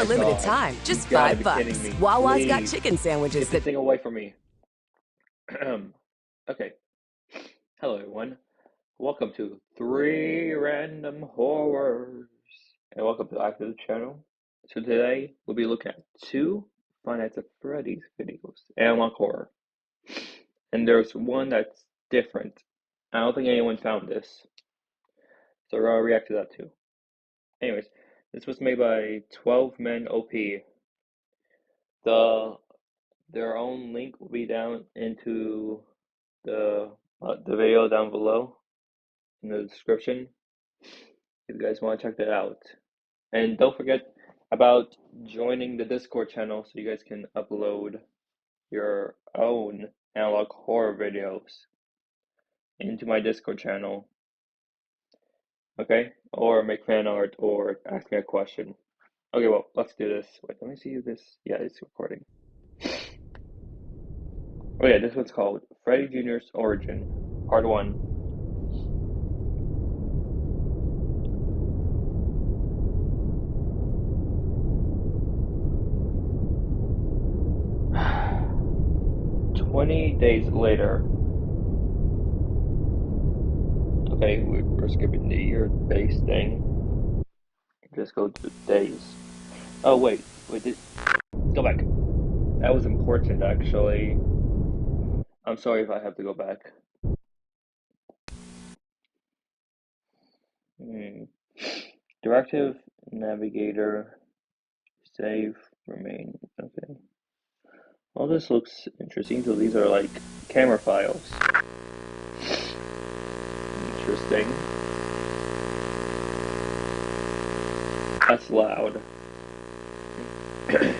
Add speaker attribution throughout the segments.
Speaker 1: a limited time, just
Speaker 2: You gotta be
Speaker 1: $5.
Speaker 2: kidding me.
Speaker 1: Wawa's got
Speaker 2: Please.
Speaker 1: chicken sandwiches
Speaker 2: Get this thing away from me. Okay. Hello, everyone. Welcome to 3 Random Horrors. And welcome back to the channel. So today, we'll be looking at 2 Five Nights at Freddy's videos. And one horror. And there's one that's different. I don't think anyone found this. So we're gonna react to that too. Anyways, this was made by 12 Men OP. Their own link will be down into the video down below in the description if you guys want to check that out. And don't forget about joining the Discord channel so you guys can upload your own analog horror videos into my Discord channel. Okay? Or make fan art or ask me a question. Okay, well, let's do this. Wait, let me see if this. Yeah, it's recording. Oh yeah, this one's called Freddy Jr.'s Origin, Part 1. "20 days later." Okay, we're skipping the year-based thing. Just go to days. Oh wait, go back. That was important actually. I'm sorry if I have to go back. Directive, navigator, save, remain. Okay. All this looks interesting. So these are like camera files. Interesting. That's loud. Okay.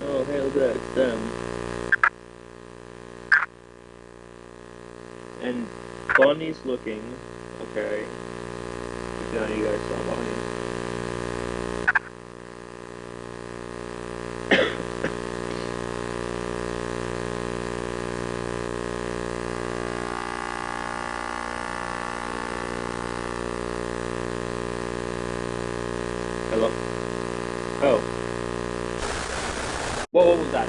Speaker 2: Oh, hey, look at that, it's them. And Bonnie's looking. Okay. Now you guys saw Bonnie. Hello? Oh. Whoa, what was that?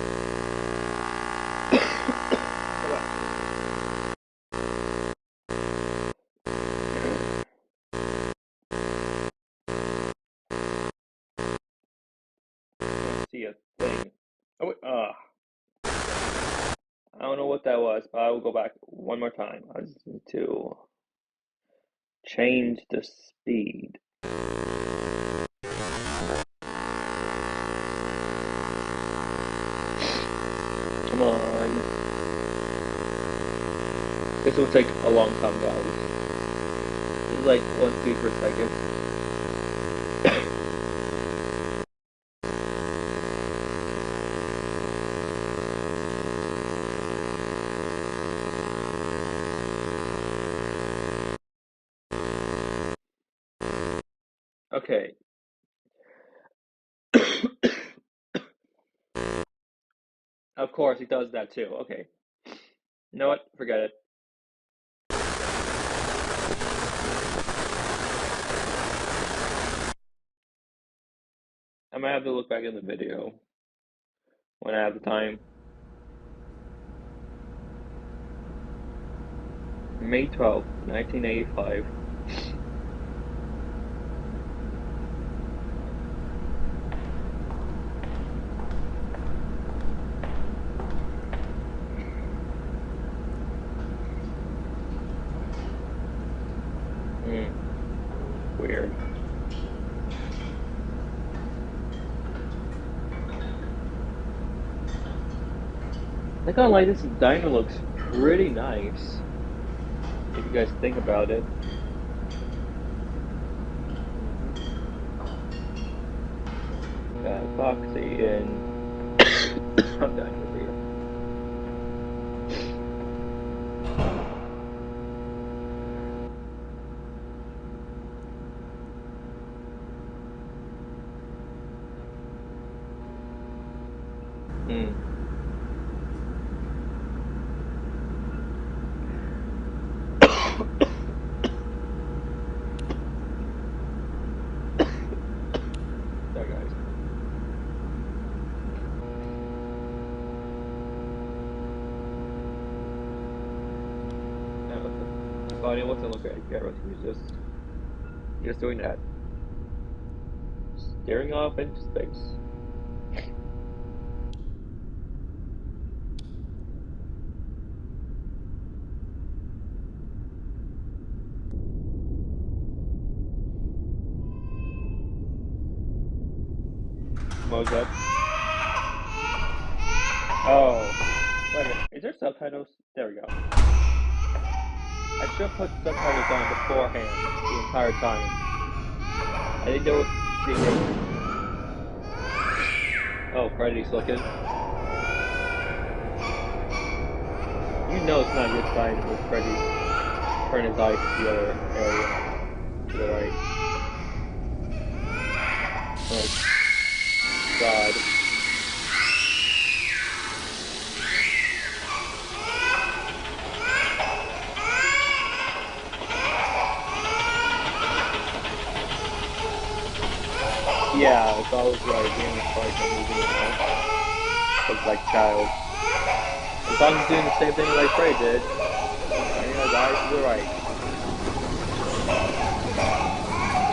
Speaker 2: I see a thing. Oh, wait, I don't know what that was, but I will go back one more time. I just need to change the speed. Come on. This will take a long time, guys. This is like 1 speed per second. Okay. Of course, he does that too. Okay. You know what? Forget it. I might have to look back in the video when I have the time. May 12th, 1985. Weird. Not gonna lie, this diner looks pretty nice. If you guys think about it. Got Foxy and I'm done with here. Connie wasn't looking at cameras. He was doing that, staring off into space. What was that? Oh, wait a minute. Is there subtitles? There we go. I should put subtitles on beforehand the entire time. I think there was. Oh, Freddy's looking. You know it's not a good sign when Freddy turn his eyes to the other area, to the right. Oh, God. Yeah, it's always right. Being like a movie, you know? Looks like child. As long as he's doing the same thing like Freddy did. Turning his eyes to the right.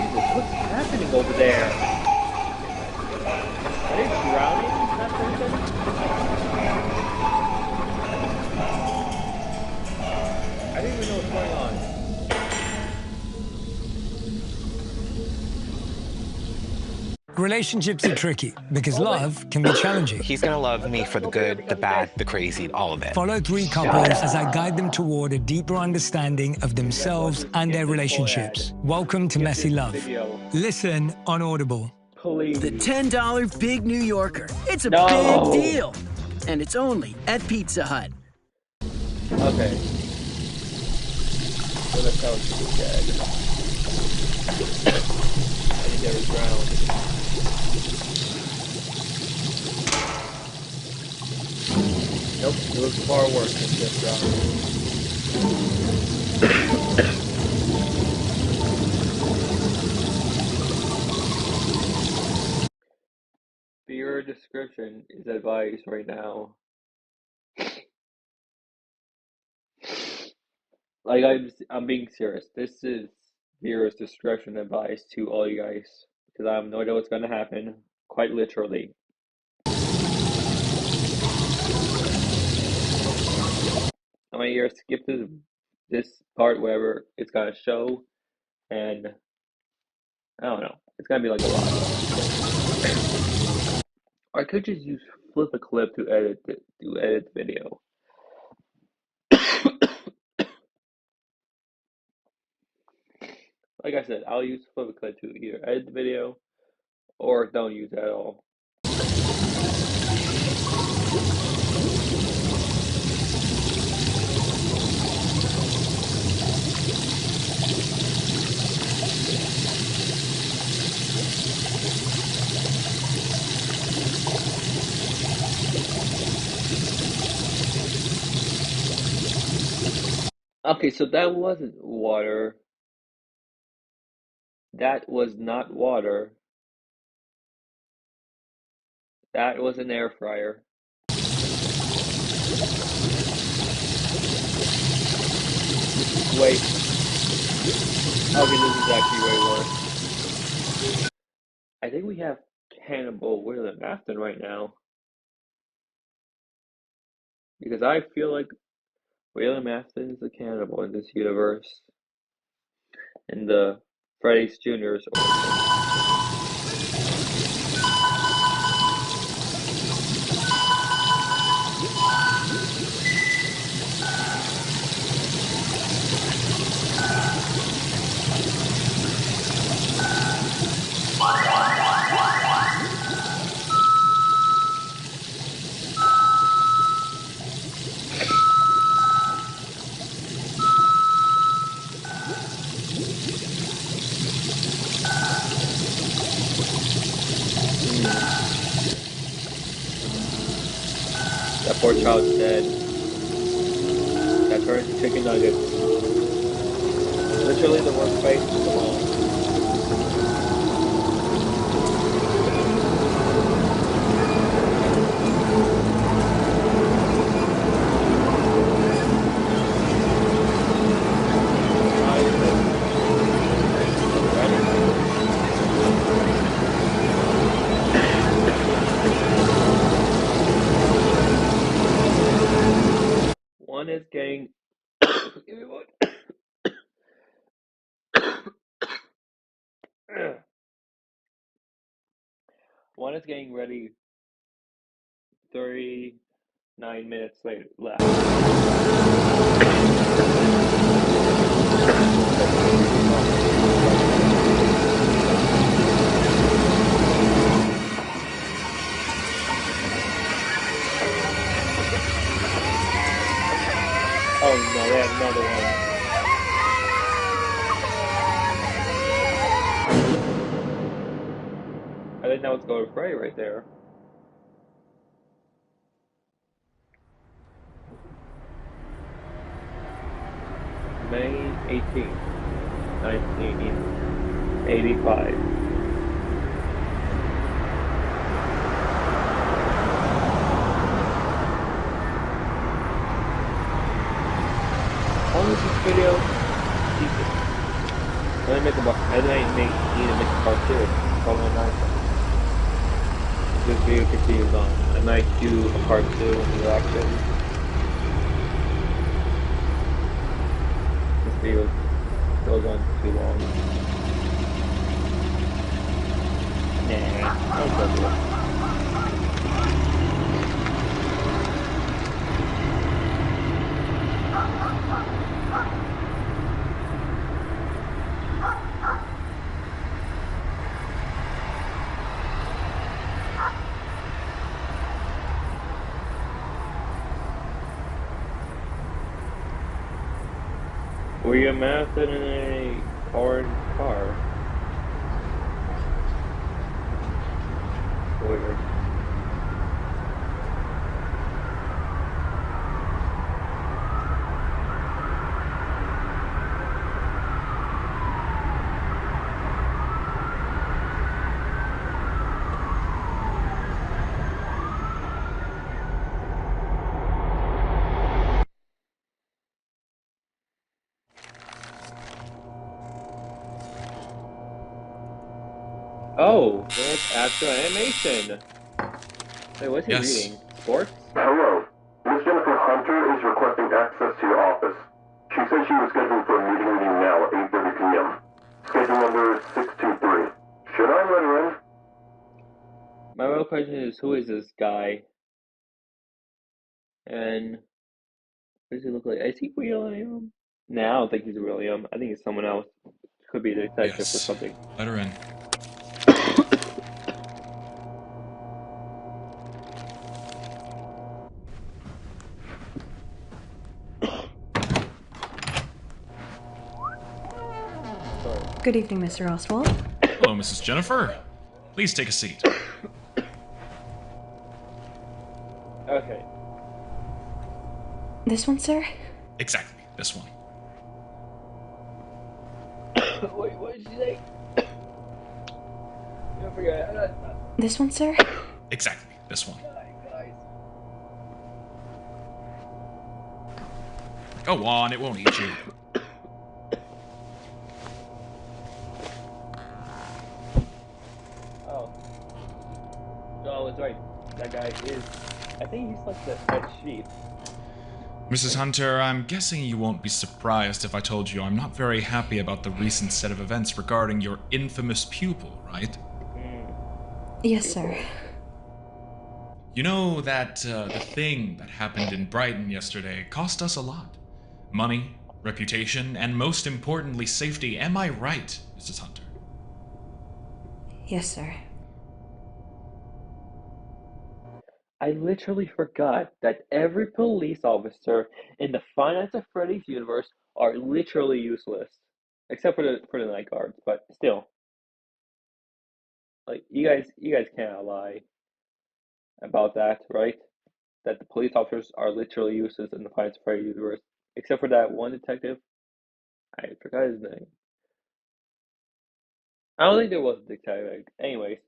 Speaker 2: Jesus, what's happening over there? Are they drowning in that person? I didn't even know what's going on.
Speaker 1: Relationships are tricky because love can be challenging.
Speaker 3: He's gonna love me for the good, the bad, the crazy, all of it.
Speaker 1: Follow three couples as I guide them toward a deeper understanding of themselves and their relationships. Welcome to Messy Love. Listen on Audible.
Speaker 2: Please.
Speaker 4: The $10 Big New Yorker. It's a
Speaker 2: No.
Speaker 4: big deal. And it's only at Pizza Hut.
Speaker 2: Okay. So that's how it's dead. I think they were drowned. Nope, it was far worse than just drowning. Viewer description is advised right now. Like I'm being serious. This is viewer's discretion advice to all you guys because I have no idea what's gonna happen. Quite literally. I'm gonna either skip this part wherever it's gonna show, and I don't know. It's gonna be like a lot. Or I could just use flip a clip to edit the video. Like I said, I'll use flip a clip to either edit the video or don't use it at all. Okay, so that wasn't water. That was not water. That was an air fryer. Wait. Okay, this is actually way worse. I think we have Cannibal William Afton right now. Because I feel like William Afton is the cannibal in this universe. In the Freddy's Jr.'s origin. That poor child's dead. That turned into chicken nuggets. Literally the worst face of them all. one is getting. Give me one. One is getting ready. 39 minutes left. Oh no, they have another one. I think that was going to Freddy right there. May 18th, 1985. How long is this video? Jesus. I need to make a part 2. It's only 9 seconds. This video continues on. I might do a part 2 in the reaction. This video goes on too long. Nah, I'll go do it. Were you mounted in a car? Weird. Oh, that's actual animation. Wait, what's he reading? Sports?
Speaker 5: Hello. Miss Jennifer Hunter is requesting access to your office. She said she was scheduled for a meeting with you now at 8:30 p.m. Schedule number 623. Should I let her in?
Speaker 2: My real question is, who is this guy? And what does he look like? Is he William? Nah, I don't think he's William. I think he's someone else. Could be the detective or something.
Speaker 6: Let her in.
Speaker 7: Good evening, Mr. Oswald.
Speaker 6: Hello, Mrs. Jennifer. Please take a seat.
Speaker 2: Okay.
Speaker 7: This one, sir?
Speaker 6: Exactly, this one.
Speaker 2: Wait, what did she say? I forgot.
Speaker 7: This one, sir?
Speaker 6: Exactly, this one.
Speaker 2: Guys.
Speaker 6: Go on, it won't eat you.
Speaker 2: No, it's right. That guy is. I think he's like the head chief.
Speaker 6: Mrs. Hunter, I'm guessing you won't be surprised if I told you I'm not very happy about the recent set of events regarding your infamous pupil, right?
Speaker 7: Yes, sir.
Speaker 6: You know that the thing that happened in Brighton yesterday cost us a lot. Money, reputation, and most importantly, safety. Am I right, Mrs. Hunter?
Speaker 7: Yes, sir.
Speaker 2: I literally forgot that every police officer in the Five Nights at Freddy's universe are literally useless, except for the night guards. But still, like you guys can't lie about that, right? That the police officers are literally useless in the Five Nights at Freddy's universe, except for that one detective. I forgot his name. I don't think there was a detective. Anyways.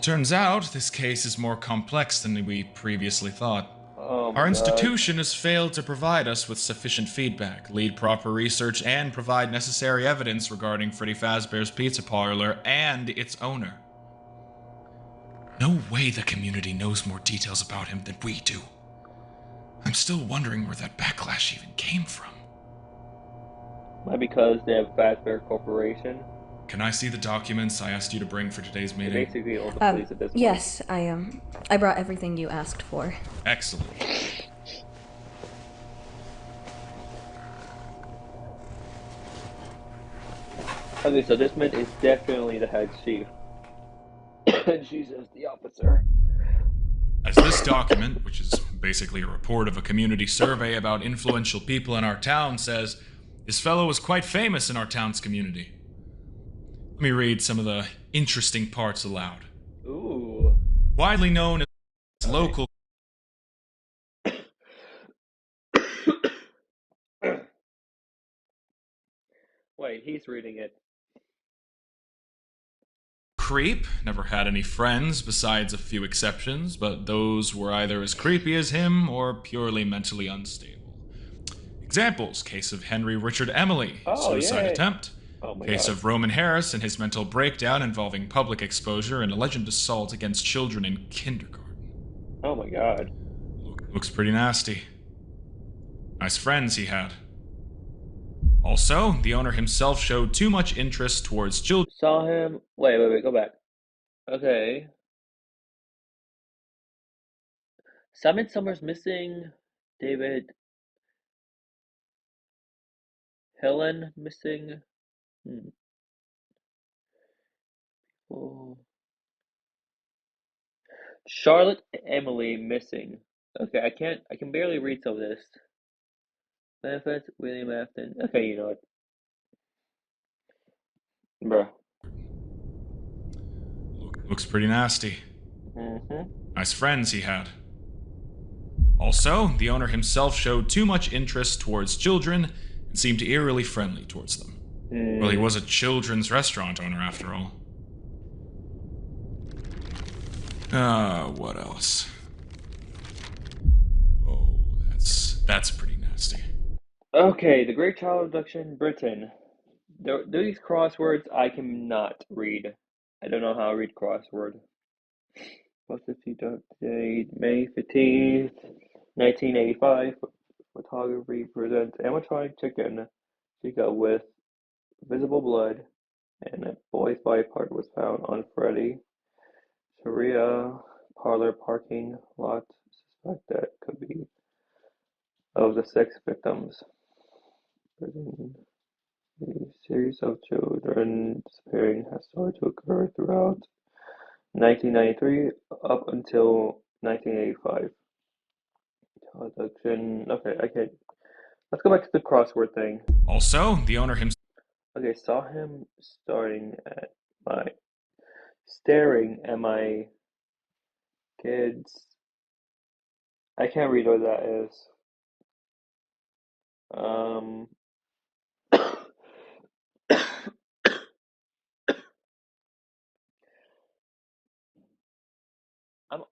Speaker 6: Turns out this case is more complex than we previously thought.
Speaker 2: Oh my
Speaker 6: Our
Speaker 2: God.
Speaker 6: institution has failed to provide us with sufficient feedback, lead proper research, and provide necessary evidence regarding Freddy Fazbear's Pizza Parlor and its owner. No way the community knows more details about him than we do. I'm still wondering where that backlash even came from.
Speaker 2: Why? Because they have Fazbear Corporation.
Speaker 6: Can I see the documents I asked you to bring for today's
Speaker 2: They
Speaker 6: meeting?
Speaker 2: basically own the police at this point.
Speaker 7: Yes, I brought everything you asked for.
Speaker 6: Excellent.
Speaker 2: Okay, so this man is definitely the head chief. And she's just the officer.
Speaker 6: As this document, which is basically a report of a community survey about influential people in our town, says, this fellow was quite famous in our town's community. Let me read some of the interesting parts aloud.
Speaker 2: Ooh.
Speaker 6: Widely known as local...
Speaker 2: Wait, he's reading it.
Speaker 6: Creep, never had any friends besides a few exceptions, but those were either as creepy as him or purely mentally unstable. Examples: case of Henry Richard Emily, suicide attempt.
Speaker 2: Oh my
Speaker 6: Case
Speaker 2: God.
Speaker 6: of Roman Harris and his mental breakdown involving public exposure and alleged assault against children in kindergarten.
Speaker 2: Oh my God.
Speaker 6: Looks pretty nasty. Nice friends he had. Also, the owner himself showed too much interest towards children.
Speaker 2: Saw him. Wait, go back. Okay. Simon Summers missing. David Helen missing. Oh. Charlotte Emily missing. Okay, I can barely read some of this. Benefits, William Afton. Okay, you know what. Bruh.
Speaker 6: Looks pretty nasty.
Speaker 2: Mm-hmm.
Speaker 6: Nice friends he had. Also, the owner himself showed too much interest towards children and seemed eerily friendly towards them. Well, he was a children's restaurant owner after all. What else? Oh, that's pretty nasty.
Speaker 2: Okay, the Great Child Abduction, Britain. These crosswords I cannot read. I don't know how to read crossword. Posted date May 15th, 1985. Photography presents animatronic chicken chica with visible blood, and a boy's body part was found on Freddy. Sharia parlor parking lot. Suspect that could be of the 6 victims. A series of children disappearing has started to occur throughout 1993 up until 1985. Abduction. Okay, okay. Let's go back to the crossword thing.
Speaker 6: Also, the owner himself.
Speaker 2: Okay, saw him staring at my kids. I can't read what that is.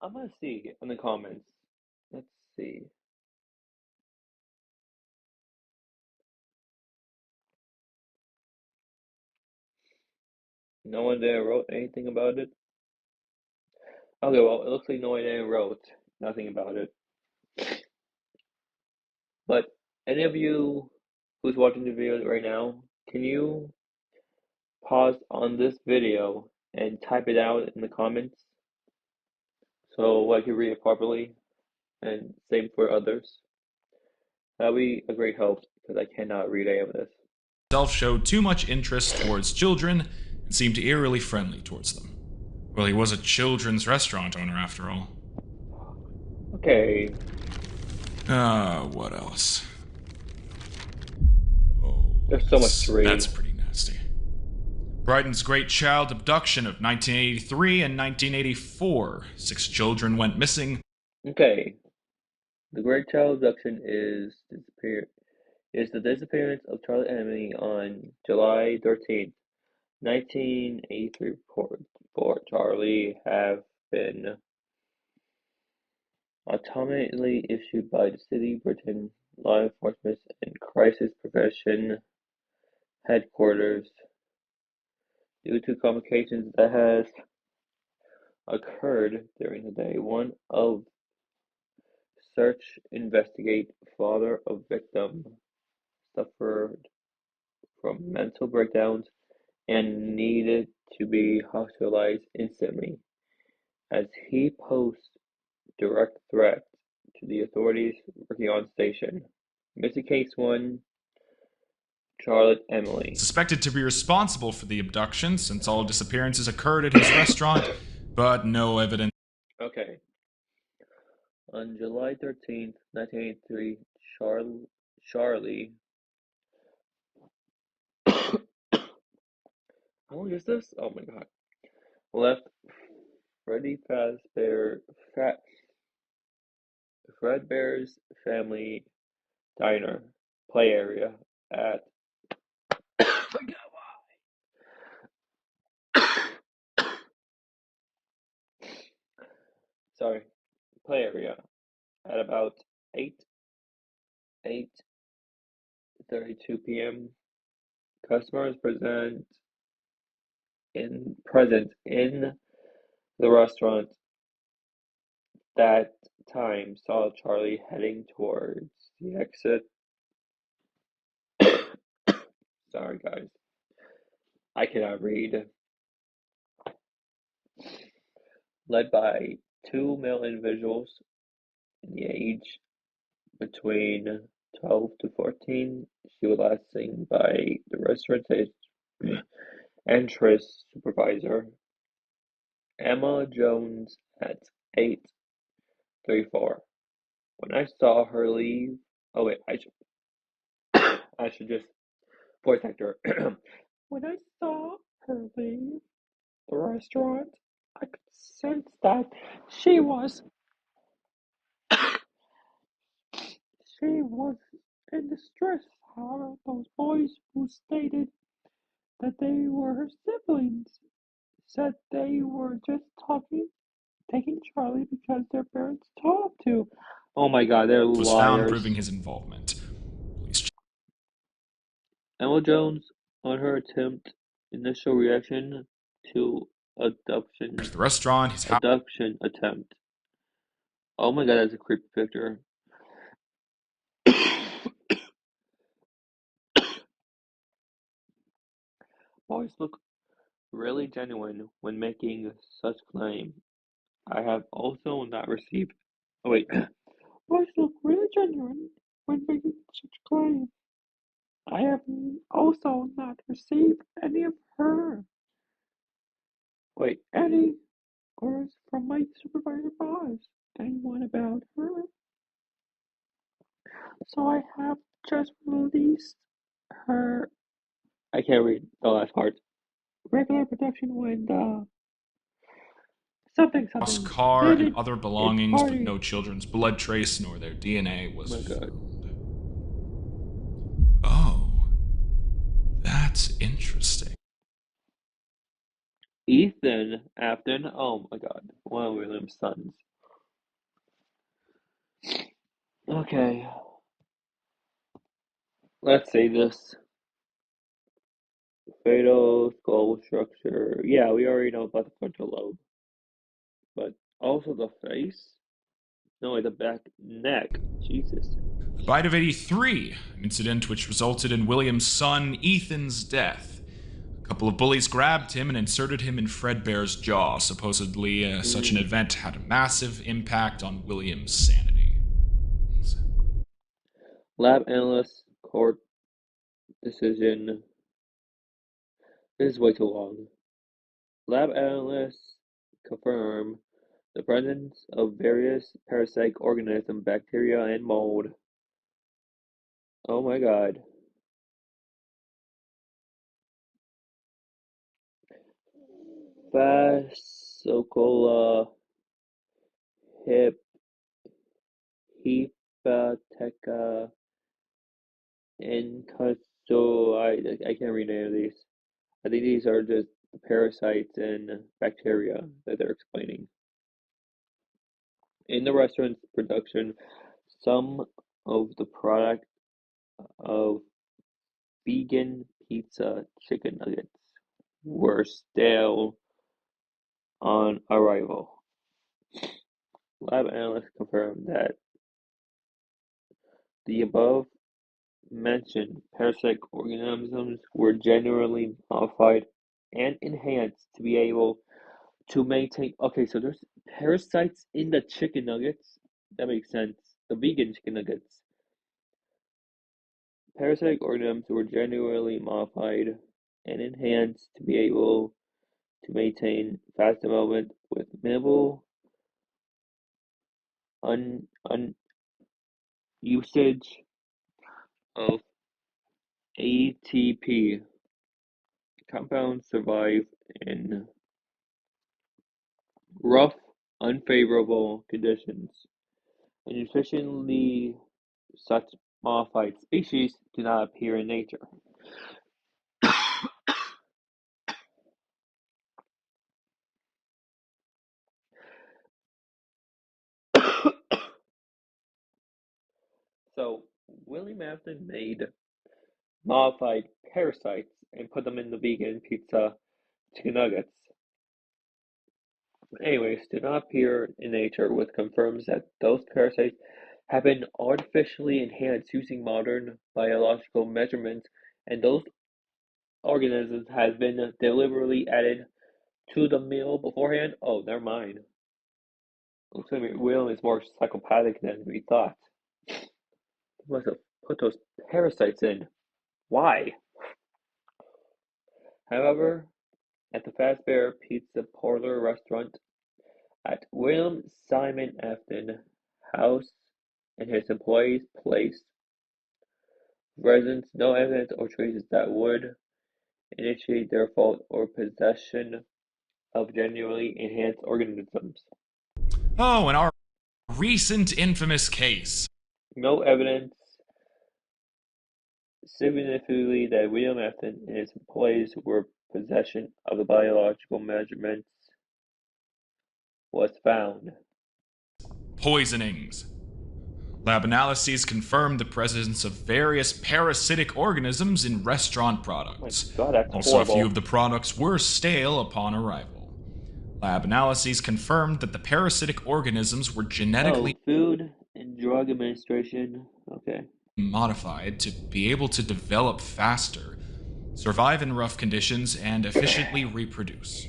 Speaker 2: I'm gonna see in the comments. Let's see. No one there wrote anything about it. Okay, well, it looks like no one there wrote nothing about it. But any of you who's watching the video right now, can you pause on this video and type it out in the comments so I can read it properly, and same for others? That'd be a great help because I cannot read any of this.
Speaker 6: Showed too much interest towards children and seemed eerily friendly towards them. Well, he was a children's restaurant owner after all.
Speaker 2: Okay.
Speaker 6: What else? Oh,
Speaker 2: There's so much to read.
Speaker 6: That's pretty nasty. Brighton's Great Child Abduction of 1983 and 1984. 6 children went missing.
Speaker 2: Okay. The Great Child Abduction is the disappearance of Charlotte Emily on July 13th, 1983. For Charlie have been automatically issued by the City Britain Law Enforcement and Crisis Prevention Headquarters due to complications that has occurred during the day. One of Search investigate father of victim suffered from mental breakdowns and needed to be hospitalized instantly, as he posed direct threat to the authorities working on station. Missing case 1, Charlotte Emily.
Speaker 6: Suspected to be responsible for the abduction since all disappearances occurred at his restaurant, but no evidence.
Speaker 2: Okay. On July 13th, 1983, Charlie. How long is this? Oh my god. Left Freddy Fredbear's family diner play area at forget sorry, play area at about 8:32 p.m. Customers present in the restaurant that time saw Charlie heading towards the exit. Sorry, guys. I cannot read. Led by two male individuals in the age between 12 to 14. She was last seen by the restaurant's entrance supervisor, Emma Jones, at 8:34. When I saw her leave, oh wait, I should just voice actor. When I saw her leave the restaurant, I could sense that she was she was in distress. However, those boys who stated that they were her siblings said they were just taking Charlie because their parents told them to. Oh my god, they're
Speaker 6: Was found
Speaker 2: liars.
Speaker 6: proving his involvement.
Speaker 2: Emma Jones, on her initial reaction to adoption
Speaker 6: The restaurant, his house.
Speaker 2: attempt. Oh my god, that's a creepy picture. Boys look really genuine when making such claim. I have also not received. Oh wait, boys look really genuine when making such claim. I have also not received any of her. Wait, any orders from my supervisor boss. Anyone about her? So I have just released her. I can't read the last part. Regular protection when the something.
Speaker 6: Car
Speaker 2: Then
Speaker 6: and other belongings, but
Speaker 2: party.
Speaker 6: no children's blood trace nor their DNA was
Speaker 2: Oh my god.
Speaker 6: found. Oh, that's interesting.
Speaker 2: Ethan Afton. Oh my god. One of William's sons. Okay. Let's see this. Fatal skull structure. Yeah, we already know about the frontal lobe. But also the face? No, the back neck. Jesus.
Speaker 6: The bite of 83, an incident which resulted in William's son Ethan's death. A couple of bullies grabbed him and inserted him in Fredbear's jaw. Supposedly, such an event had a massive impact on William's sanity.
Speaker 2: Lab analyst court decision. This is way too long. Lab analysts confirm the presence of various parasitic organisms, bacteria, and mold. Oh my god. Fascicola hepatica incusto. I can't read any of these. I think these are just parasites and bacteria that they're explaining. In the restaurant's production, some of the product of vegan pizza chicken nuggets were stale on arrival. Lab analysts confirmed that The above mentioned parasitic organisms were generally modified and enhanced to be able to maintain. Okay, so there's parasites in the chicken nuggets. That makes sense. The vegan chicken nuggets. Parasitic organisms were generally modified and enhanced to be able to maintain fast development with minimal usage of ATP. Compounds survive in rough, unfavorable conditions, and efficiently such modified species do not appear in nature. So, William Afton made modified parasites and put them in the vegan pizza chicken nuggets. Anyways, do not appear in nature, which confirms that those parasites have been artificially enhanced using modern biological measurements, and those organisms have been deliberately added to the meal beforehand. Oh, never mind. Looks like William is more psychopathic than we thought. He must have put those parasites in. Why? However, at the Fazbear Pizza Parlor restaurant at William Simon Afton House and his employees' place, residents no evidence or traces that would initiate their fault or possession of genuinely enhanced organisms.
Speaker 6: Oh, and our recent infamous case.
Speaker 2: No evidence significantly that William Afton and his employees were possession of the biological measurements was found.
Speaker 6: Poisonings. Lab analyses confirmed the presence of various parasitic organisms in restaurant products.
Speaker 2: Oh my God, that's
Speaker 6: also,
Speaker 2: horrible.
Speaker 6: a few of the products were stale upon arrival. Lab analyses confirmed that the parasitic organisms were genetically
Speaker 2: Food and Drug Administration. Okay.
Speaker 6: modified to be able to develop faster, survive in rough conditions, and efficiently reproduce.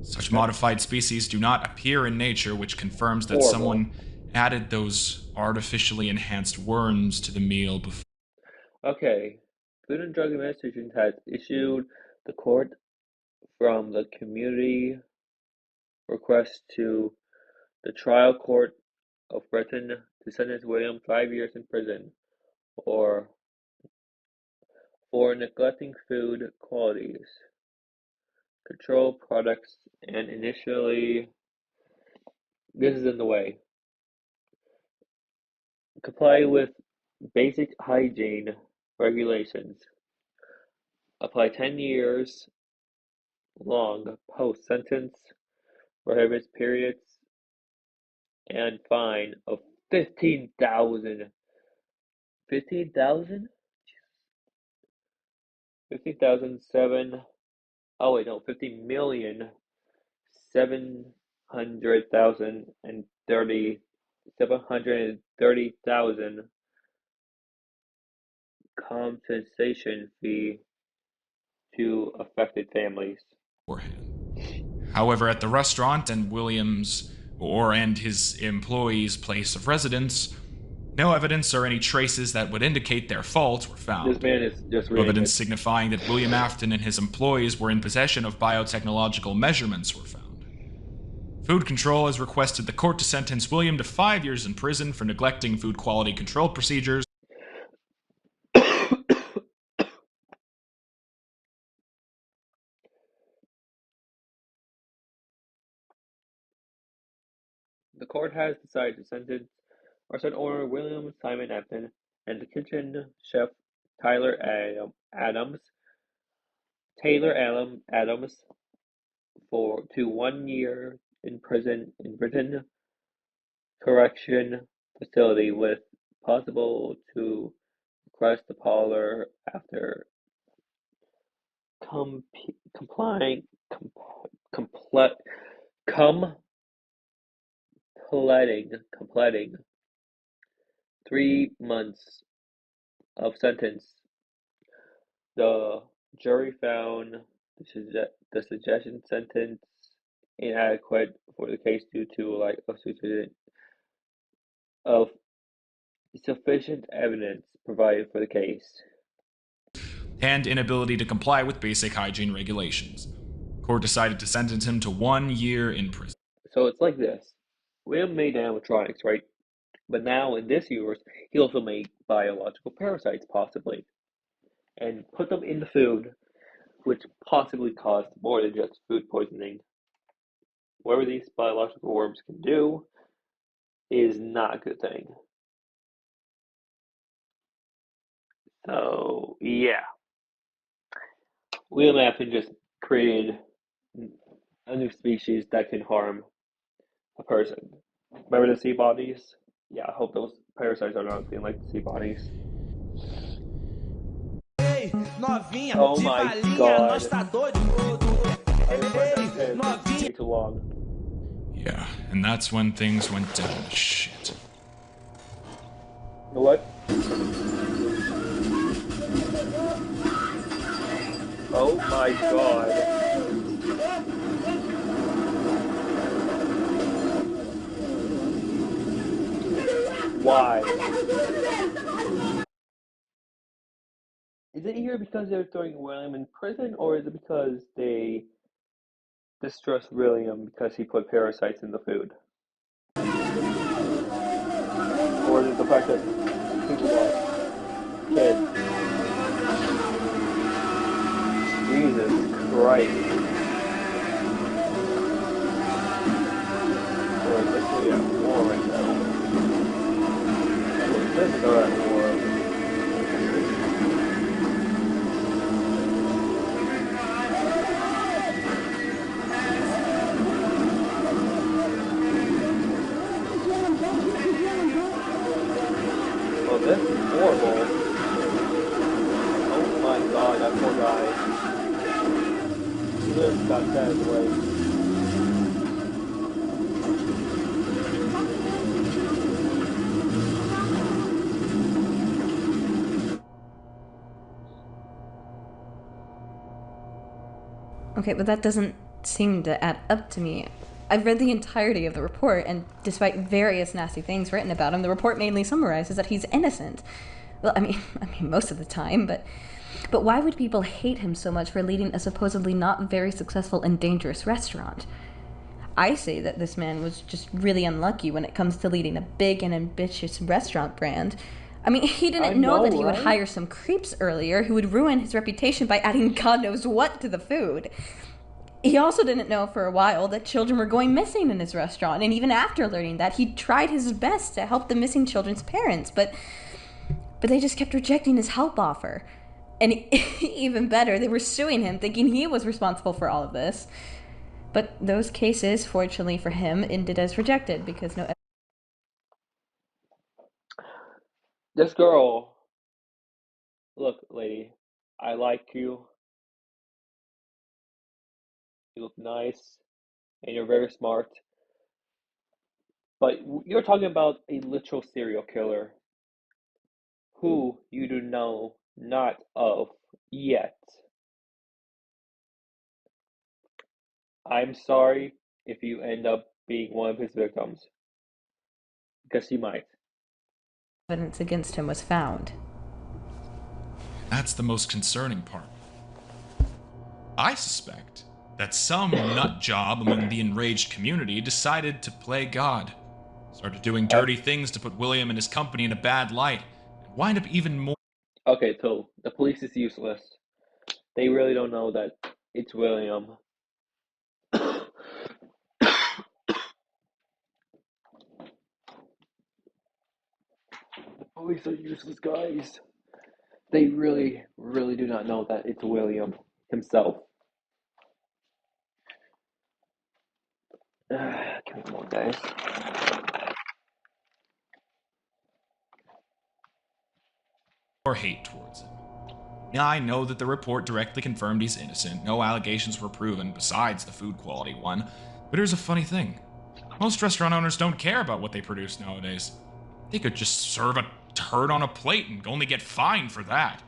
Speaker 6: Such modified species do not appear in nature, which confirms that someone added those artificially enhanced worms to the meal before.
Speaker 2: Okay. Food and Drug Administration has issued the court from the community request to the trial court of Britain to sentence William 5 years in prison or for neglecting food qualities, control products, and initially, this is in the way, comply with basic hygiene regulations, apply 10 years long post-sentence, prohibits periods, and fine of 15,000. 15,000? 15,007. Oh wait, no, 50,700,000 and 730,000 compensation fee to affected families.
Speaker 6: However, at the restaurant and Williams and his employees' place of residence, no evidence or any traces that would indicate their fault were found.
Speaker 2: This man is just
Speaker 6: No evidence
Speaker 2: it.
Speaker 6: signifying that William Afton and his employees were in possession of biotechnological measurements were found. Food Control has requested the court to sentence William to 5 years in prison for neglecting food quality control procedures.
Speaker 2: The court has decided to sentence restaurant owner William Simon Afton and the kitchen chef Taylor Adams to 1 year in prison in Britain Correction Facility with possible to request the parlor after completing 3 months of sentence. The jury found the suggestion sentence inadequate for the case due to lack of sufficient evidence provided for the case.
Speaker 6: And inability to comply with basic hygiene regulations. Court decided to sentence him to 1 year in prison.
Speaker 2: So it's like this. William made animatronics, right? But now in this universe, he also made biological parasites, possibly, and put them in the food, which possibly caused more than just food poisoning. Whatever these biological worms can do is not a good thing. So, yeah. William Afton just created a new species that can harm a person. Remember the sea bodies? Yeah, I hope those parasites are not being like the sea bodies. Oh my god. I read that way too long.
Speaker 6: Yeah, and that's when things went down to shit.
Speaker 2: You know what? Oh my god. Why? Is it here because they're throwing William in prison, or is it because they distrust William because he put parasites in the food? Or is it the fact that people are kids? Jesus Christ. We're literally at war right now. This is at war. Well, this is horrible. Oh my god, that poor guy. He literally got that away.
Speaker 7: Okay, but that doesn't seem to add up to me. I've read the entirety of the report, and despite various nasty things written about him, the report mainly summarizes that he's innocent. Well, I mean, most of the time, but why would people hate him so much for leading a supposedly not very successful and dangerous restaurant? I say that this man was just really unlucky when it comes to leading a big and ambitious restaurant brand. I mean, he didn't know that he would hire some creeps earlier who would ruin his reputation by adding God knows what to the food. He also didn't know for a while that children were going missing in his restaurant, and even after learning that, he tried his best to help the missing children's parents, but they just kept rejecting his help offer. And even better, they were suing him, thinking he was responsible for all of this. But those cases, fortunately for him, ended as rejected because no...
Speaker 2: This girl, look, lady, I like you. You look nice, and you're very smart. But you're talking about a literal serial killer who you do know not of yet. I'm sorry if you end up being one of his victims, because you might.
Speaker 7: Evidence against him was found.
Speaker 6: That's the most concerning part. I suspect that some nut job among the enraged community decided to play God. Started doing dirty things to put William and his company in a bad light, and wind up even more...
Speaker 2: Okay, so the police is useless. They really don't know that it's William. The police are useless guys. They really, really do not know that it's William himself. Give me more, guys.
Speaker 6: or hate towards him. Now, I know that the report directly confirmed he's innocent, no allegations were proven besides the food quality one, but here's a funny thing. Most restaurant owners don't care about what they produce nowadays. They could just serve a turd on a plate and only get fined for that.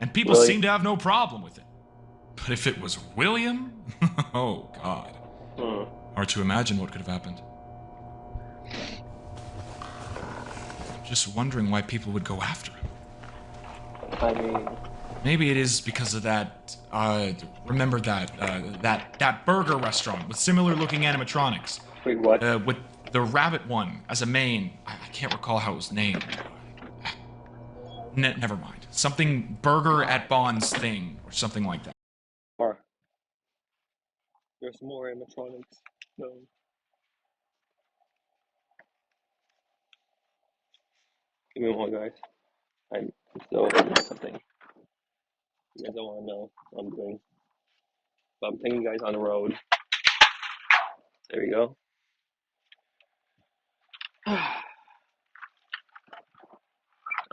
Speaker 6: And people
Speaker 2: Really?
Speaker 6: seem to have no problem with it. But if it was William, oh God. Hard to imagine what could have happened. Just wondering why people would go after him.
Speaker 2: I mean,
Speaker 6: maybe it is because of that, remember that burger restaurant with similar looking animatronics.
Speaker 2: wait, what?
Speaker 6: With the rabbit one as a main. I can't recall how it was named. Never mind. Something burger at Bond's thing, or something like that.
Speaker 2: Or there's more animatronics. No. Give me one, guys. I'm still doing something. You guys don't want to know what I'm doing. But I'm taking you guys on the road. There you go.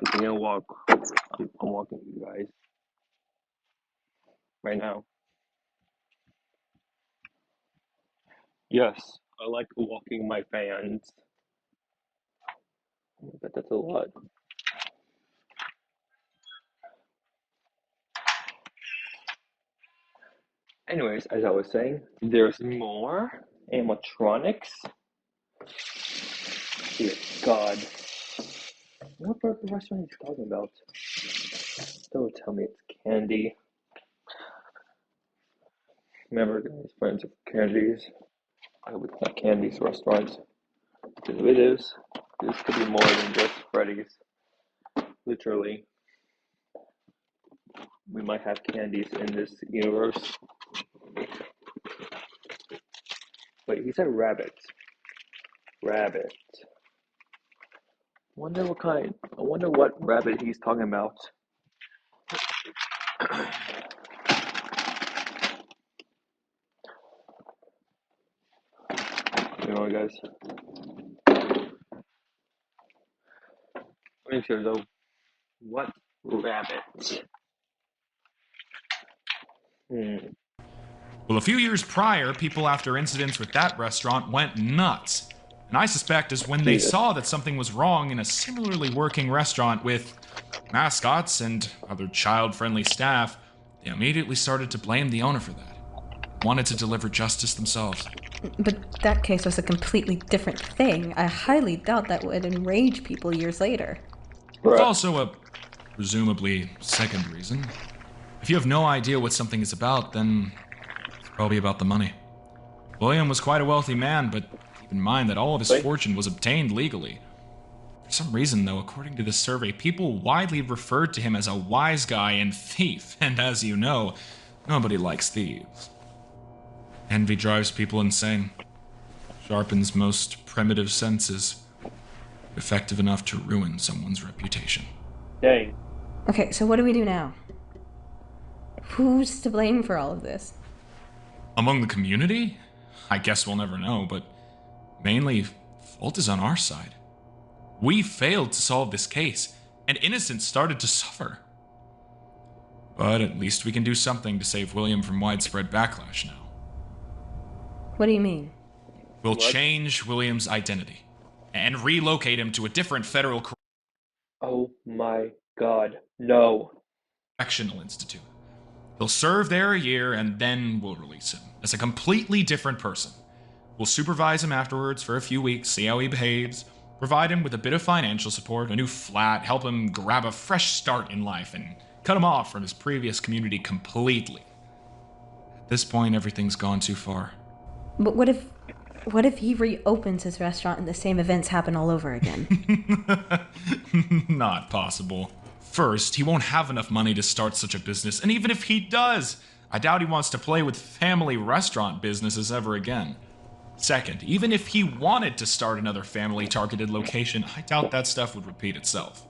Speaker 2: I'm taking a walk. I'm walking with you guys right now. Yes, I like walking my fans. I bet that's a lot. Anyways, as I was saying, there's more animatronics. Dear God. What part of the restaurant are you talking about? Don't tell me it's candy. Remember, guys, friends of candies. I hope it's not Candy's restaurant. Because if it is, this could be more than just Freddy's. Literally. We might have candies in this universe. Wait, he said rabbit. Rabbit. Wonder what kind. I wonder what rabbit he's talking about. You know, guys. Make sure though. What rabbit?
Speaker 6: Well, a few years prior, people after incidents with that restaurant went nuts. And I suspect is when they saw that something was wrong in a similarly working restaurant with mascots and other child-friendly staff, they immediately started to blame the owner for that. Wanted to deliver justice themselves.
Speaker 7: But that case was a completely different thing. I highly doubt that would enrage people years later.
Speaker 6: There's also a presumably second reason. If you have no idea what something is about, then it's probably about the money. William was quite a wealthy man, but keep in mind that all of his fortune was obtained legally. For some reason, though, according to this survey, people widely referred to him as a wise guy and thief, and as you know, nobody likes thieves. Envy drives people insane, sharpens most primitive senses, effective enough to ruin someone's reputation.
Speaker 2: Dang.
Speaker 7: Okay, so what do we do now? Who's to blame for all of this?
Speaker 6: Among the community? I guess we'll never know, but mainly, fault is on our side. We failed to solve this case, and innocents started to suffer. But at least we can do something to save William from widespread backlash now.
Speaker 7: What do you mean?
Speaker 6: We'll change William's identity and relocate him to a different federal
Speaker 2: Oh my God, no.
Speaker 6: correctional institute. He'll serve there a year and then we'll release him as a completely different person. We'll supervise him afterwards for a few weeks, see how he behaves, provide him with a bit of financial support, a new flat, help him grab a fresh start in life, and cut him off from his previous community completely. At this point, everything's gone too far.
Speaker 7: But what if he reopens his restaurant and the same events happen all over again?
Speaker 6: Not possible. First, he won't have enough money to start such a business, and even if he does, I doubt he wants to play with family restaurant businesses ever again. Second, even if he wanted to start another family-targeted location, I doubt that stuff would repeat itself.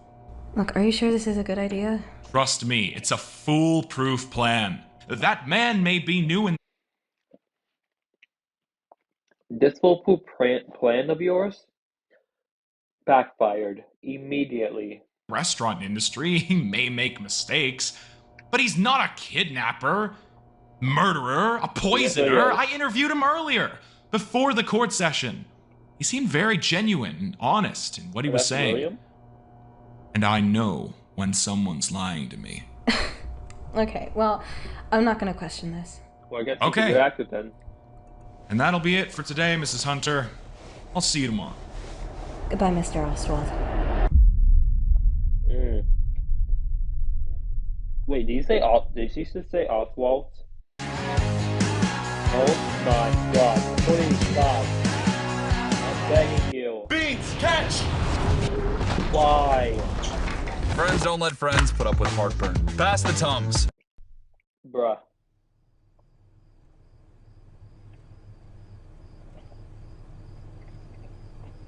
Speaker 7: Look, are you sure this is a good idea?
Speaker 6: Trust me, it's a foolproof plan. That man may be new in
Speaker 2: This foolproof plan of yours backfired immediately.
Speaker 6: the restaurant industry, he may make mistakes, but he's not a kidnapper, murderer, a poisoner.
Speaker 2: Yes, he is.
Speaker 6: I interviewed him earlier, before the court session. He seemed very genuine and honest in what he was
Speaker 2: That's
Speaker 6: saying.
Speaker 2: William?
Speaker 6: And I know when someone's lying to me.
Speaker 7: Okay, well, I'm not gonna question this.
Speaker 2: Well, I guess
Speaker 6: Okay.
Speaker 2: he's a good actor then.
Speaker 6: And that'll be it for today, Mrs. Hunter. I'll see you tomorrow.
Speaker 7: Goodbye, Mr. Oswald.
Speaker 2: Wait, did she just say Oswald? Oh my god, please stop. I'm begging you.
Speaker 8: Beans, catch!
Speaker 2: Why?
Speaker 8: Friends don't let friends put up with heartburn. Pass the Tums.
Speaker 2: Bruh.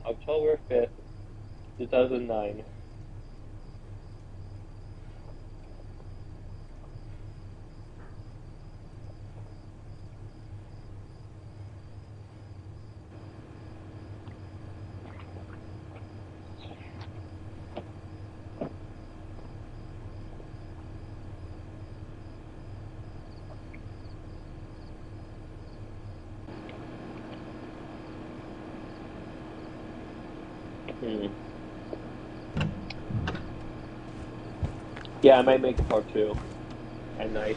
Speaker 2: October 5th, 2009. Yeah, I might make a part 2 at night.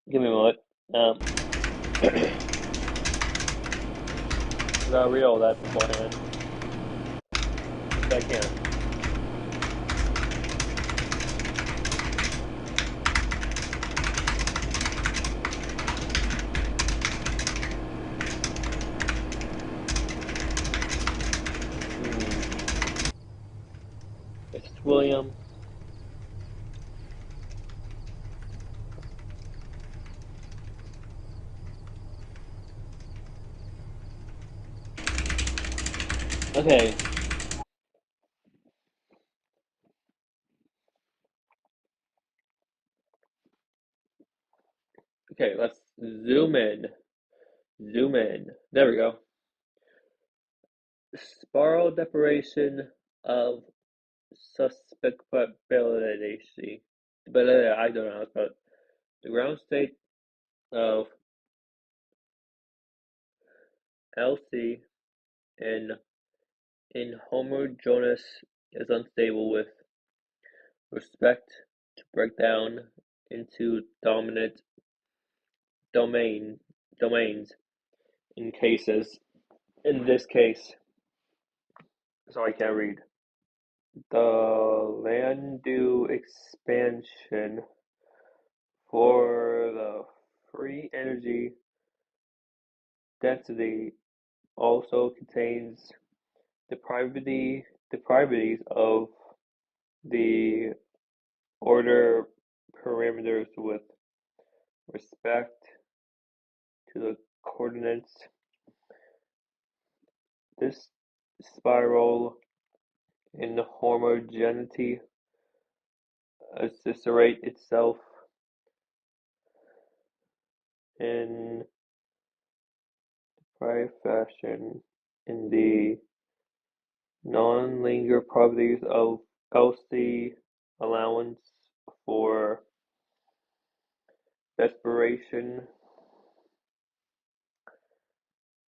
Speaker 2: Give me a moment. Gotta read all that beforehand. If I can. It's William. Okay. Okay, let's zoom in. Zoom in. There we go. Spiral deprivation of susceptibility. But I don't know how to spell it. The ground state of LC in homogeneous is unstable with respect to breakdown into dominant domains in this case, so I can't read. The Landau expansion for the free energy density also contains the properties of the order parameters with respect to the coordinates. This spiral in homogeneity associates itself in prime fashion in the non-linear properties of LC allowance for desperation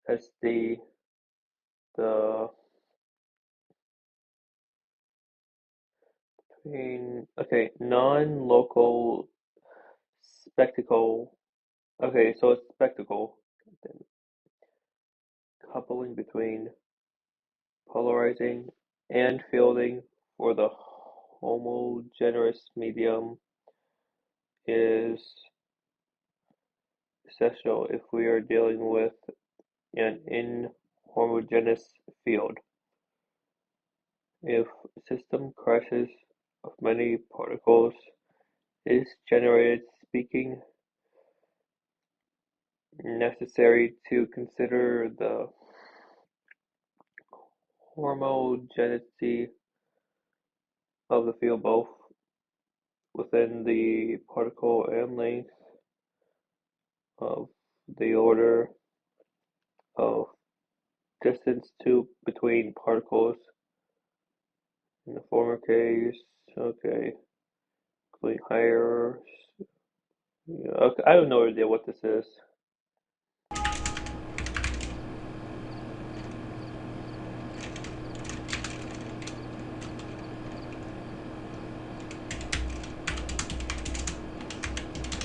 Speaker 2: as the non-local spectacle. Okay, so it's spectacle. Then coupling between polarizing and fielding for the homogeneous medium is essential if we are dealing with an inhomogeneous field. If a system crashes of many particles is generated speaking necessary to consider the homogeneity of the field both within the particle and length of the order of distance between particles. In the former case, okay, including higher. Yeah, okay, I have no idea what this is.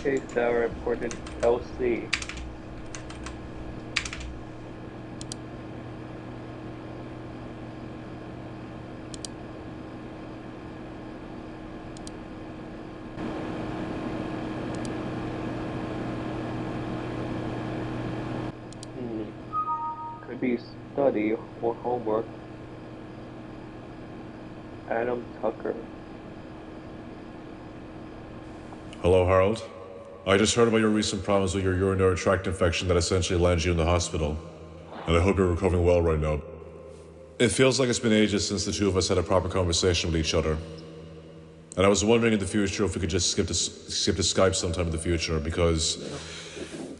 Speaker 2: Case that are important LC. Could be study or homework. Adam Tucker.
Speaker 9: Hello, Harold. I just heard about your recent problems with your urinary tract infection that essentially landed you in the hospital. And I hope you're recovering well right now. It feels like it's been ages since the two of us had a proper conversation with each other. And I was wondering in the future if we could just skip to Skype sometime in the future, because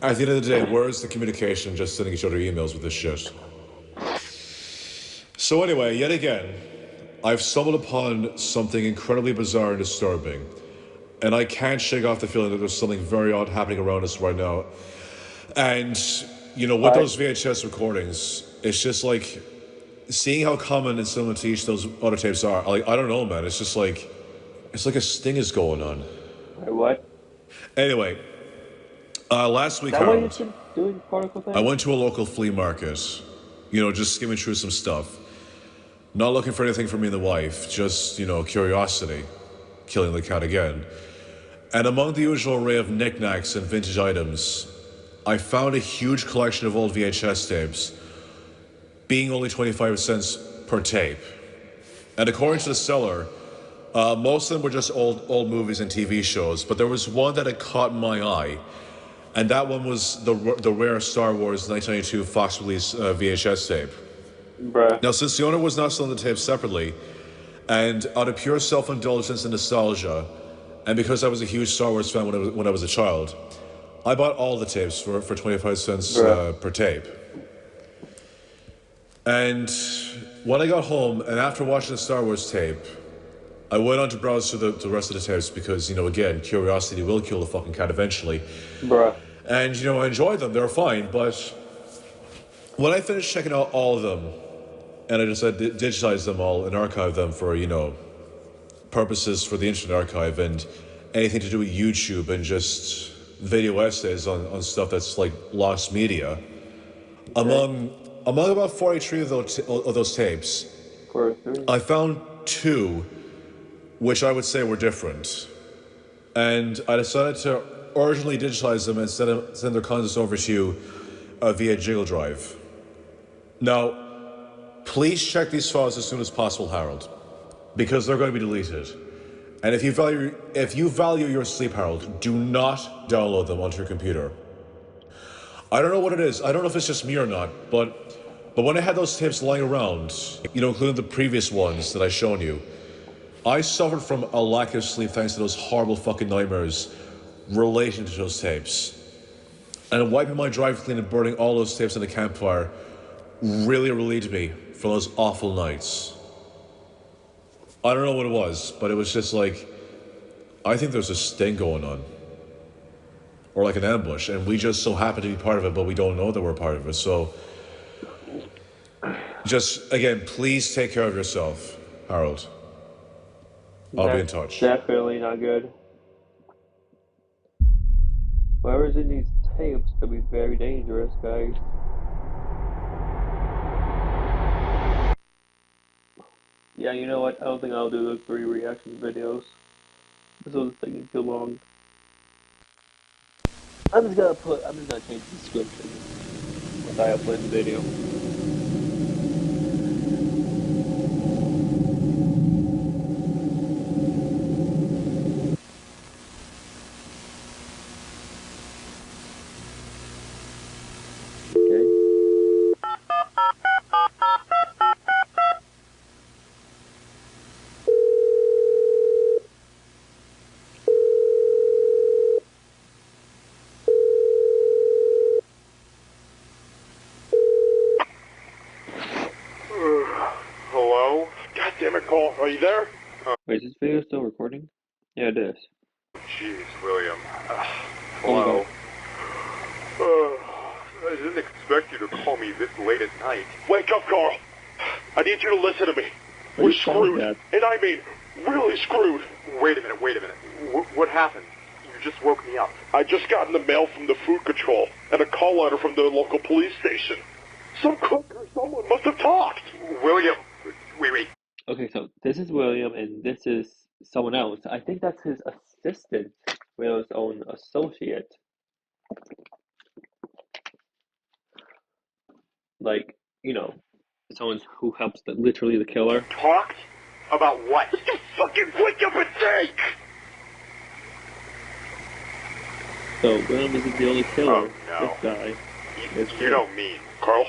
Speaker 9: at the end of the day, where is the communication just sending each other emails with this shit? So anyway, yet again, I've stumbled upon something incredibly bizarre and disturbing. And I can't shake off the feeling that there's something very odd happening around us right now. And, you know, with those VHS recordings, it's just like, seeing how common and similar to each those other tapes are, like, I don't know, man, it's just like, it's like a sting is going on.
Speaker 2: Wait, what?
Speaker 9: Anyway, last week, Harold,
Speaker 2: doing particle thing?
Speaker 9: I went to a local flea market, you know, just skimming through some stuff. Not looking for anything for me and the wife, just, you know, curiosity, killing the cat again. And among the usual array of knickknacks and vintage items, I found a huge collection of old VHS tapes, being only 25 cents per tape. And according to the seller, most of them were just old movies and TV shows, but there was one that had caught my eye, and that one was the rare Star Wars 1992 Fox release VHS tape.
Speaker 2: Bruh.
Speaker 9: Now, since the owner was not selling the tapes separately, and out of pure self-indulgence and nostalgia, and because I was a huge Star Wars fan when I was a child, I bought all the tapes for 25 cents per tape. And when I got home, and after watching the Star Wars tape, I went on to browse through the rest of the tapes because, you know, again, curiosity will kill the fucking cat eventually.
Speaker 2: Bruh.
Speaker 9: And, you know, I enjoyed them. They were fine, but when I finished checking out all of them, and I decided to digitize them all and archive them for, you know, purposes for the Internet Archive and anything to do with YouTube and just video essays on stuff that's like lost media. Among about 43 of those tapes,
Speaker 2: 43.
Speaker 9: I found two which I would say were different. And I decided to urgently digitize them and send their contents over to you via Jiggle Drive. Now, please check these files as soon as possible, Harold, because they're going to be deleted. And if you value your sleep, Harold, do not download them onto your computer. I don't know what it is. I don't know if it's just me or not, but when I had those tapes lying around, you know, including the previous ones that I've shown you, I suffered from a lack of sleep thanks to those horrible fucking nightmares relating to those tapes. And wiping my drive clean and burning all those tapes in the campfire really relieved me from those awful nights. I don't know what it was, but it was just like, I think there's a sting going on. Or like an ambush, and we just so happen to be part of it, but we don't know that we're part of it. So, just, again, please take care of yourself, Harold. I'll be in touch.
Speaker 2: Definitely not good. Whoever's in these tapes could be very dangerous, guys. Yeah, you know what? I don't think I'll do the 3 reaction videos. This was taking too long. I'm just gonna change the description once I upload the video. Okay.
Speaker 5: Hello? God damn it, Cole. Are you there?
Speaker 2: Wait, is this video still recording? Yeah, it is.
Speaker 5: Jeez, William.
Speaker 2: Oh my
Speaker 5: Hello?
Speaker 2: god.
Speaker 5: I didn't expect you to call me this late at night. Wake up, Carl! I need you to listen to me.
Speaker 2: Why
Speaker 5: We're
Speaker 2: you calling
Speaker 5: screwed.
Speaker 2: that?
Speaker 5: And I mean, really screwed. Wait a minute. What happened? You just woke me up. I just got in the mail from the food control and a call letter from the local police station. Some cook or someone must have talked. William, wait.
Speaker 2: Okay, so this is William and this is someone else. I think that's his assistant, William's own associate. Like, you know, someone who helps literally the killer.
Speaker 5: Talked? About what? Just fucking wake up and think!
Speaker 2: So William isn't the only killer.
Speaker 5: Oh, no.
Speaker 2: This guy.
Speaker 5: You don't mean, Carl?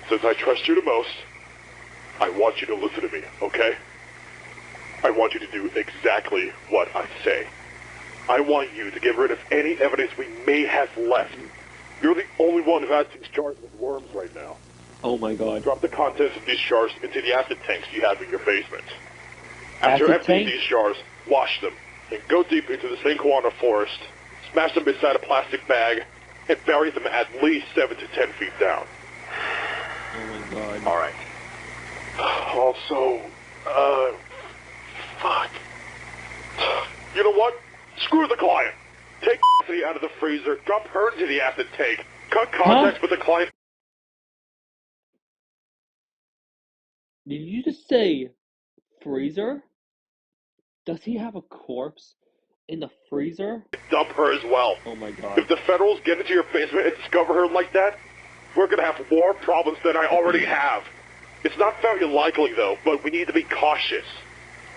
Speaker 5: Since I trust you the most, I want you to listen to me, okay? I want you to do exactly what I say. I want you to get rid of any evidence we may have left. You're the only one who has these jars with worms right now.
Speaker 2: Oh my god.
Speaker 5: Drop the contents of these jars into the acid tanks you have in your basement. After
Speaker 2: Acid
Speaker 5: emptying
Speaker 2: tank?
Speaker 5: these jars, wash them, and go deep into the St. Juana forest, smash them inside a plastic bag, and bury them at least 7 to 10 feet down.
Speaker 2: Oh my god.
Speaker 5: Alright. Also, fuck. You know what? Screw the client. Take Cassidy out of the freezer, drop her into the acid tank, cut contacts with the client.
Speaker 2: Did you just say freezer? Does he have a corpse in the freezer?
Speaker 5: Dump her as well.
Speaker 2: Oh my god.
Speaker 5: If the Federals get into your basement and discover her like that, we're gonna have more problems than I already have. It's not very likely, though, but we need to be cautious.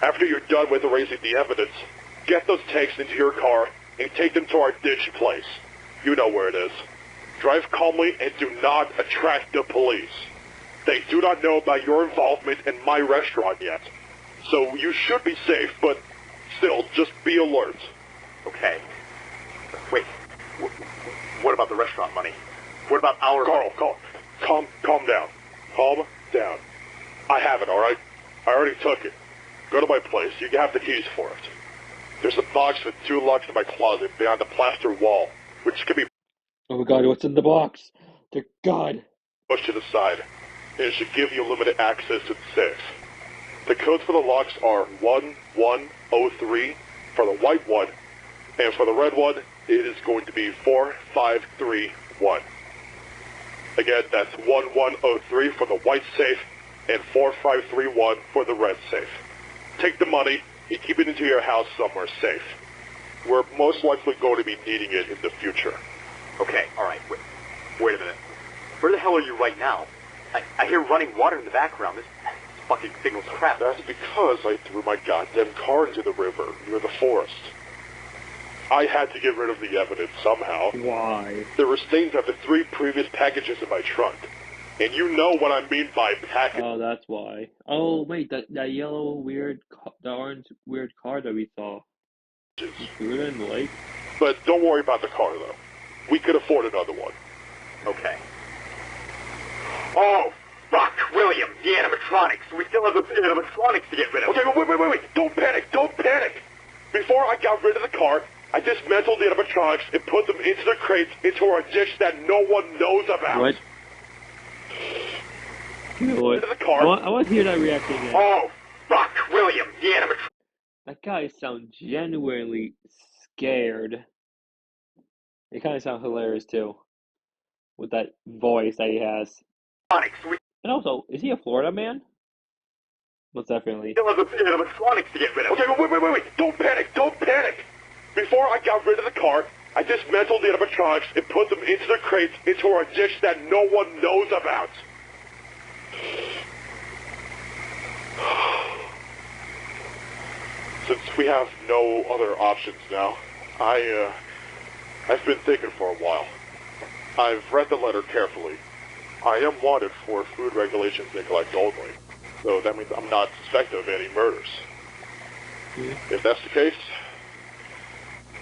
Speaker 5: After you're done with erasing the evidence, get those tanks into your car and take them to our ditch place. You know where it is. Drive calmly and do not attract the police. They do not know about your involvement in my restaurant yet. So you should be safe, but still, just be alert. Okay. Wait. What about the restaurant money? What about our... Carl, calm down. Calm down. I have it, alright? I already took it. Go to my place. You have the keys for it. There's a box with 2 locks in my closet behind the plaster wall, which can be...
Speaker 2: Oh my god, what's in the box? Dear god.
Speaker 5: ...pushed to the side. And it should give you limited access to the safe. The codes for the locks are 1103 for the white one, and for the red one, it is going to be 4531. Again, that's 1103 for the white safe, and 4531 for the red safe. Take the money and keep it into your house somewhere safe. We're most likely going to be needing it in the future.
Speaker 10: Okay, alright, wait a minute. Where the hell are you right now? I hear running water in the background. This fucking signal's crap.
Speaker 5: That's because I threw my goddamn car into the river near the forest. I had to get rid of the evidence somehow.
Speaker 2: Why?
Speaker 5: There were stains after 3 previous packages in my trunk. And you know what I mean by package.
Speaker 2: Oh, that's why. Oh, wait, that yellow weird, the orange weird car that we saw. You threw it in the lake?
Speaker 5: But don't worry about the car, though. We could afford another one.
Speaker 10: Okay. Oh, fuck, William, the animatronics. We still have the animatronics to get rid of.
Speaker 5: Okay, wait. Don't panic. Before I got rid of the car, I dismantled the animatronics and put them into the crates into our ditch that no one knows about.
Speaker 2: What? You know what?
Speaker 5: The car.
Speaker 2: I want to hear that reaction again.
Speaker 10: Oh, fuck, William, the animatronics.
Speaker 2: That guy sounds genuinely scared. It kind of sounds hilarious, too. With that voice that he has. And also, is he a Florida man? Most definitely.
Speaker 5: Still has a bit of animatronics to get rid of. Okay, wait. Don't panic. Before I got rid of the car, I dismantled the animatronics and put them into the crates into a dish that no one knows about. Since we have no other options now, I've been thinking for a while. I've read the letter carefully. I am wanted for food regulations neglect only, so that means I'm not suspected of any murders. If that's the case,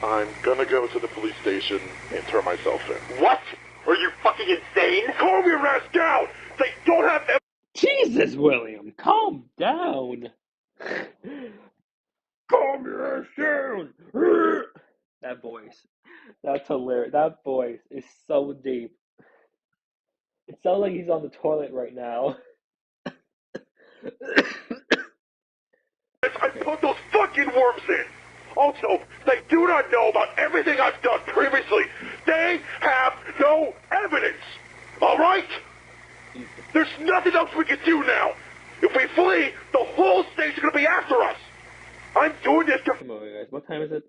Speaker 5: I'm gonna go to the police station and turn myself in.
Speaker 10: What? Are you fucking insane?
Speaker 5: Calm your ass down! They don't have
Speaker 2: Jesus, William, calm down. Calm your ass down. That voice. That's hilarious. That voice is so deep. It sounds like he's on the toilet right now.
Speaker 5: I put those fucking worms in! Also, they do not know about everything I've done previously. They have no evidence! Alright? There's nothing else we can do now! If we flee, the whole state's gonna be after us! I'm doing this to
Speaker 2: Come on, guys. What time is it?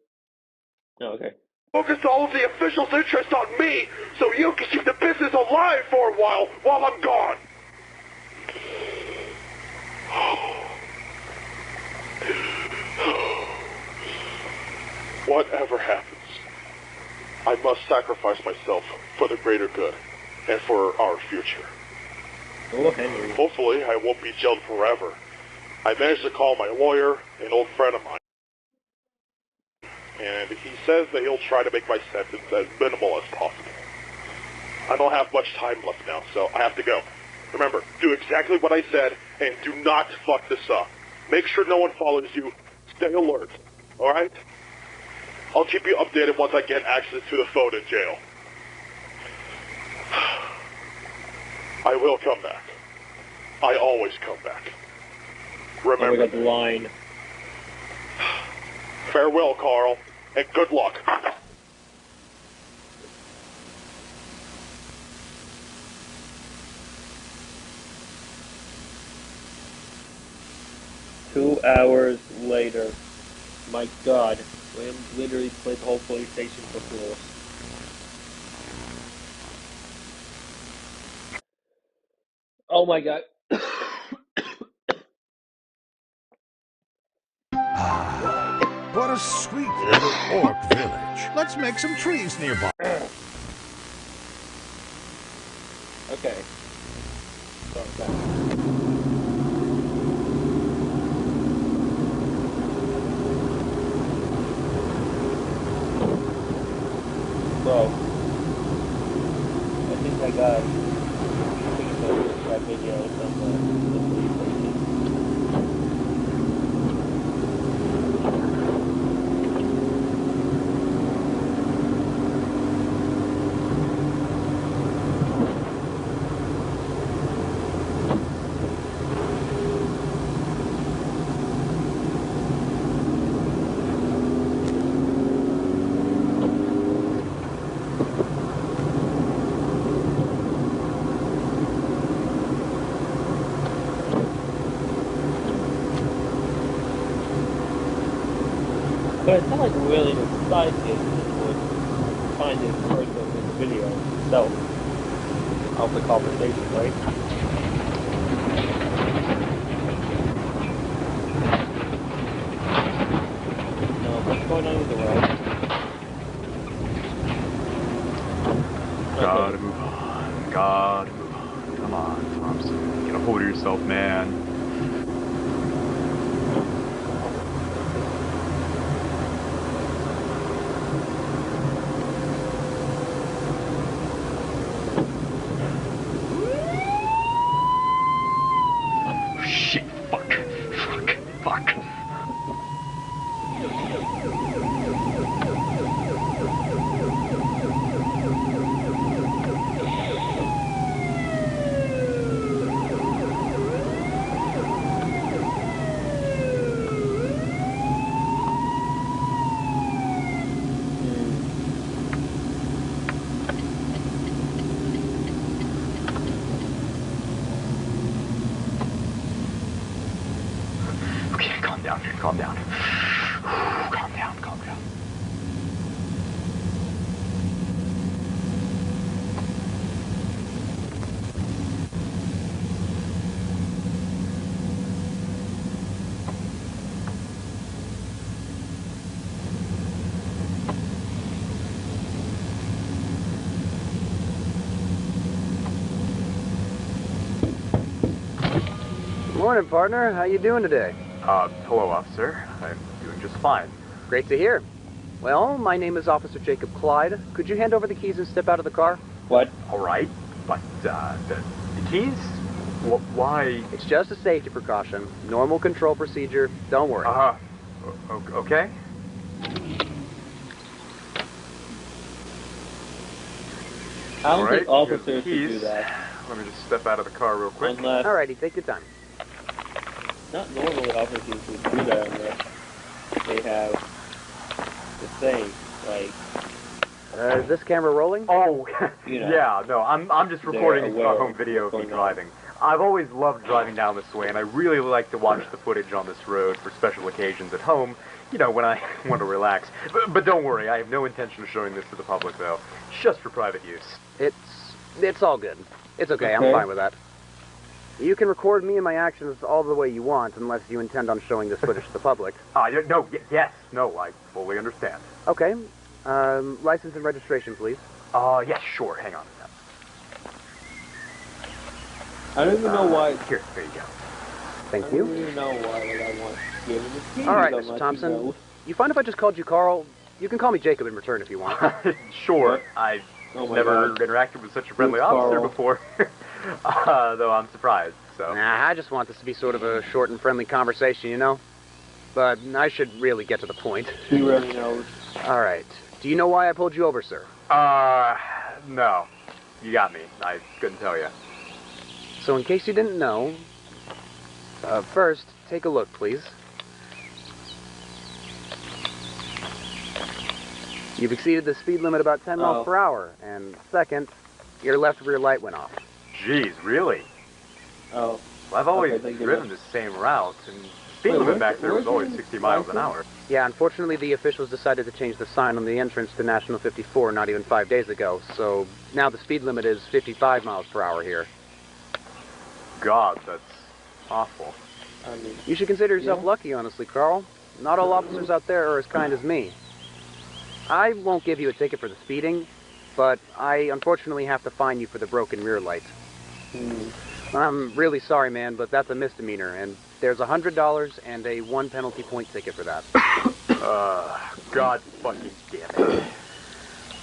Speaker 2: Oh, okay.
Speaker 5: focus all of the officials' interest on me, so you can keep the business alive for a while I'm gone! Whatever happens, I must sacrifice myself for the greater good and for our future.
Speaker 2: Oh, Henry.
Speaker 5: Hopefully, I won't be jailed forever. I managed to call my lawyer, an old friend of mine, and he says that he'll try to make my sentence as minimal as possible. I don't have much time left now, so I have to go. Remember, do exactly what I said, and do not fuck this up. Make sure no one follows you. Stay alert, alright? I'll keep you updated once I get access to the phone in jail. I will come back. I always come back. Remember.
Speaker 2: Oh, we got the line.
Speaker 5: Farewell, Carl, and good luck.
Speaker 2: Two hours later. My God. William literally played the whole police station for fools. Oh my God.
Speaker 11: What a sweet little orc village. Let's make some trees nearby.
Speaker 2: Okay. Sorry, back. Bro, I think I got that video from the police station. But it's not like really the sidekick would find this person in the video itself of the conversation, right? No, what's going on with the road?
Speaker 12: Gotta move on. Gotta move on. Come on, Thompson. Get a hold of yourself, man. Shit. Fuck.
Speaker 13: Morning, partner. How you doing today?
Speaker 12: Hello, officer. I'm doing just fine.
Speaker 13: Great to hear. Well, my name is Officer Jacob Clyde. Could you hand over the keys and step out of the car?
Speaker 2: What?
Speaker 12: All right, but the keys? Why?
Speaker 13: It's just a safety precaution. Normal control procedure. Don't worry.
Speaker 12: Okay.
Speaker 2: I don't think officers should do that.
Speaker 12: Let me just step out of the car real quick.
Speaker 13: Alrighty, take your time.
Speaker 2: Not normally officers would do that unless they have the thing, like...
Speaker 13: Is this camera rolling?
Speaker 12: Oh,
Speaker 2: you know,
Speaker 12: yeah, no, I'm just recording
Speaker 2: aware
Speaker 12: a home video of me driving. I've always loved driving down this way, and I really like to watch the footage on this road for special occasions at home, you know, when I want to relax. But don't worry, I have no intention of showing this to the public, though. Just for private use.
Speaker 13: It's all good. It's okay, I'm fine with that. You can record me and my actions all the way you want, unless you intend on showing this footage to the public.
Speaker 12: No, I fully understand.
Speaker 13: Okay. License and registration, please.
Speaker 12: Yes, sure, hang on a minute.
Speaker 2: I don't even know why...
Speaker 12: Here you go.
Speaker 13: Thank
Speaker 2: I
Speaker 13: you.
Speaker 2: don't even know why I want to give him the keys.
Speaker 13: Alright, Mr. Thompson. You find if I just called you Carl? You can call me Jacob in return if you want.
Speaker 12: Sure, I've never interacted with such a friendly officer before. Though I'm surprised, so...
Speaker 13: Nah, I just want this to be sort of a short and friendly conversation, you know? But I should really get to the point.
Speaker 2: He really knows.
Speaker 13: Alright. Do you know why I pulled you over, sir?
Speaker 12: No. You got me. I couldn't tell you.
Speaker 13: So in case you didn't know, first, take a look, please. You've exceeded the speed limit about 10 miles per hour, and second, your left rear light went off.
Speaker 12: Jeez, really?
Speaker 2: Oh.
Speaker 12: Well, I've always driven the same route, and the speed limit back there was always 60 miles an hour.
Speaker 13: Yeah, unfortunately the officials decided to change the sign on the entrance to National 54 not even 5 days ago, so now the speed limit is 55 miles per hour here.
Speaker 12: God, that's awful.
Speaker 2: I mean,
Speaker 13: you should consider yourself lucky, honestly, Carl. Not all officers out there are as kind as me. I won't give you a ticket for the speeding, but I unfortunately have to fine you for the broken rear light. I'm really sorry, man, but that's a misdemeanor, and there's $100 and a 1 penalty point ticket for that.
Speaker 12: God fucking damn it.